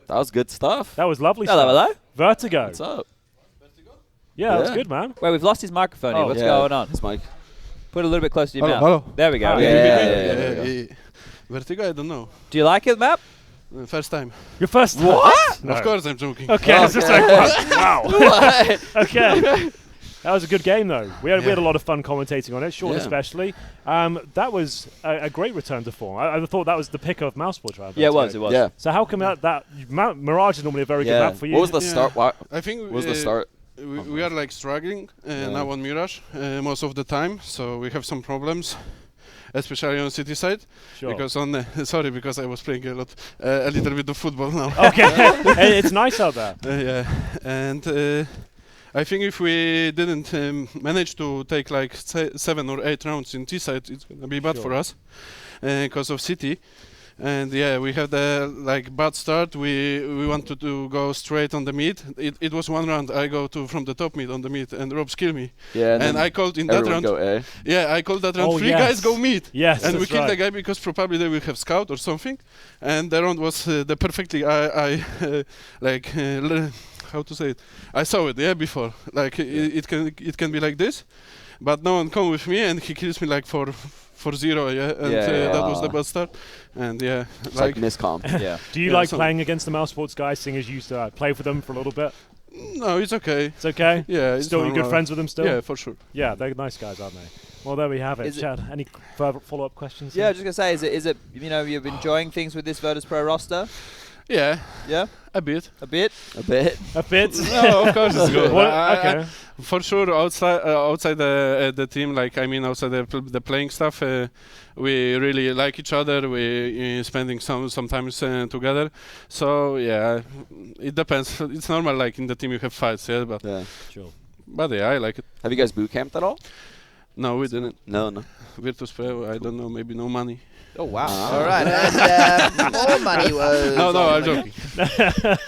That was good stuff. That was lovely Hello, stuff. hello. Vertigo. What's up? Yeah, that was Yeah. good, man. Wait, we've lost his microphone here. Oh, What's Yeah, going on? It's Mike. Put it a little bit closer to your Hello, mouth. hello. There we go. Oh, Yeah. Vertigo, I don't know. Do you like it, Map? First time. Your first what? No. Of course, I'm joking. Okay, it's just like, wow. What? Okay. That was a good game, though. We had a lot of fun commentating on it, Sean Yeah. especially. That was a great return to form. I thought that was the pick of mousesports round. Yeah, it was. It was. Yeah. So how come that Mirage is normally a very good Yeah. map for you? What was the Yeah. start? What I think was the start? we are like struggling now on Mirage most of the time, so we have some problems, especially on city side. Sure. Because on sorry, because I was playing a little bit of football now. Okay. Hey, it's nice out there. Yeah, and I think if we didn't manage to take like 7 or 8 rounds in T side, it's gonna be bad for us because of City. And yeah, we had the like bad start. We wanted to go straight on the mid. It was 1 round. I go to from the top mid on the mid, and Robs kill me. Yeah, and I called in that round. Go A. Yeah, I called that round. Oh, 3 yes. guys go mid. Yes, and we that's killed the right. guy because probably they will have scout or something. And the round was the perfectly. I like how to say it. I saw it before. Like it can be like this, but no one come with me, and he kills me like for 0, and that was the bad start, and It's like miscom. Yeah. Do you Yeah, like so- playing against the mousesports guys, seeing as you used to play for them for a little bit? no, it's okay. It's okay? Yeah, it's Still, you're good normal. friends with them still? Yeah, for sure. Yeah, they're nice guys, aren't they? Well, there we have it. Is it- Chad, any further follow-up questions? Yeah, I was just gonna say, is it you're enjoying things with this Virtus.pro roster? Yeah, Yeah, a bit. a bit. A bit. A bit? No, of course it's good. Well, okay. For sure, outside the team, like I mean, outside the playing stuff, we really like each other. We spending sometimes together. So yeah, it depends. It's normal. Like in the team, you have fights, but Yeah. Sure. I like it. Have you guys boot camped at all? No, we didn't. No. Virtus.pro, I don't know, maybe no money. Oh wow! Ah. All right, and more money was. No, I'm joking.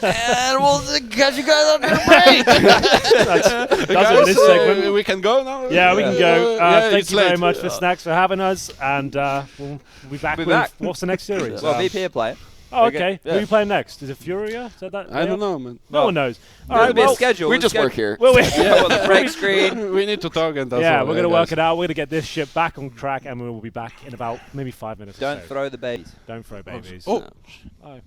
And we'll catch you guys on your break. That's it in this segment. We can go now. Yeah, we can go. Thank it's you very late. much for Snacks for having us, and we'll be back with back. what's the next series? Well, VP play. Oh, Okay, okay. Who yeah. are you playing next? Is it Furia? Is that? I don't know, man. No one knows. All There's right, a bit well, of schedule. We There's just work here. well, Yeah, well, the break screen. We need to talk and that's yeah, all, we're going to guys. work it out. We're going to get this ship back on track, and we will be back in about maybe 5 minutes. or Don't so. throw the babies. Don't throw babies. Oh. Bye.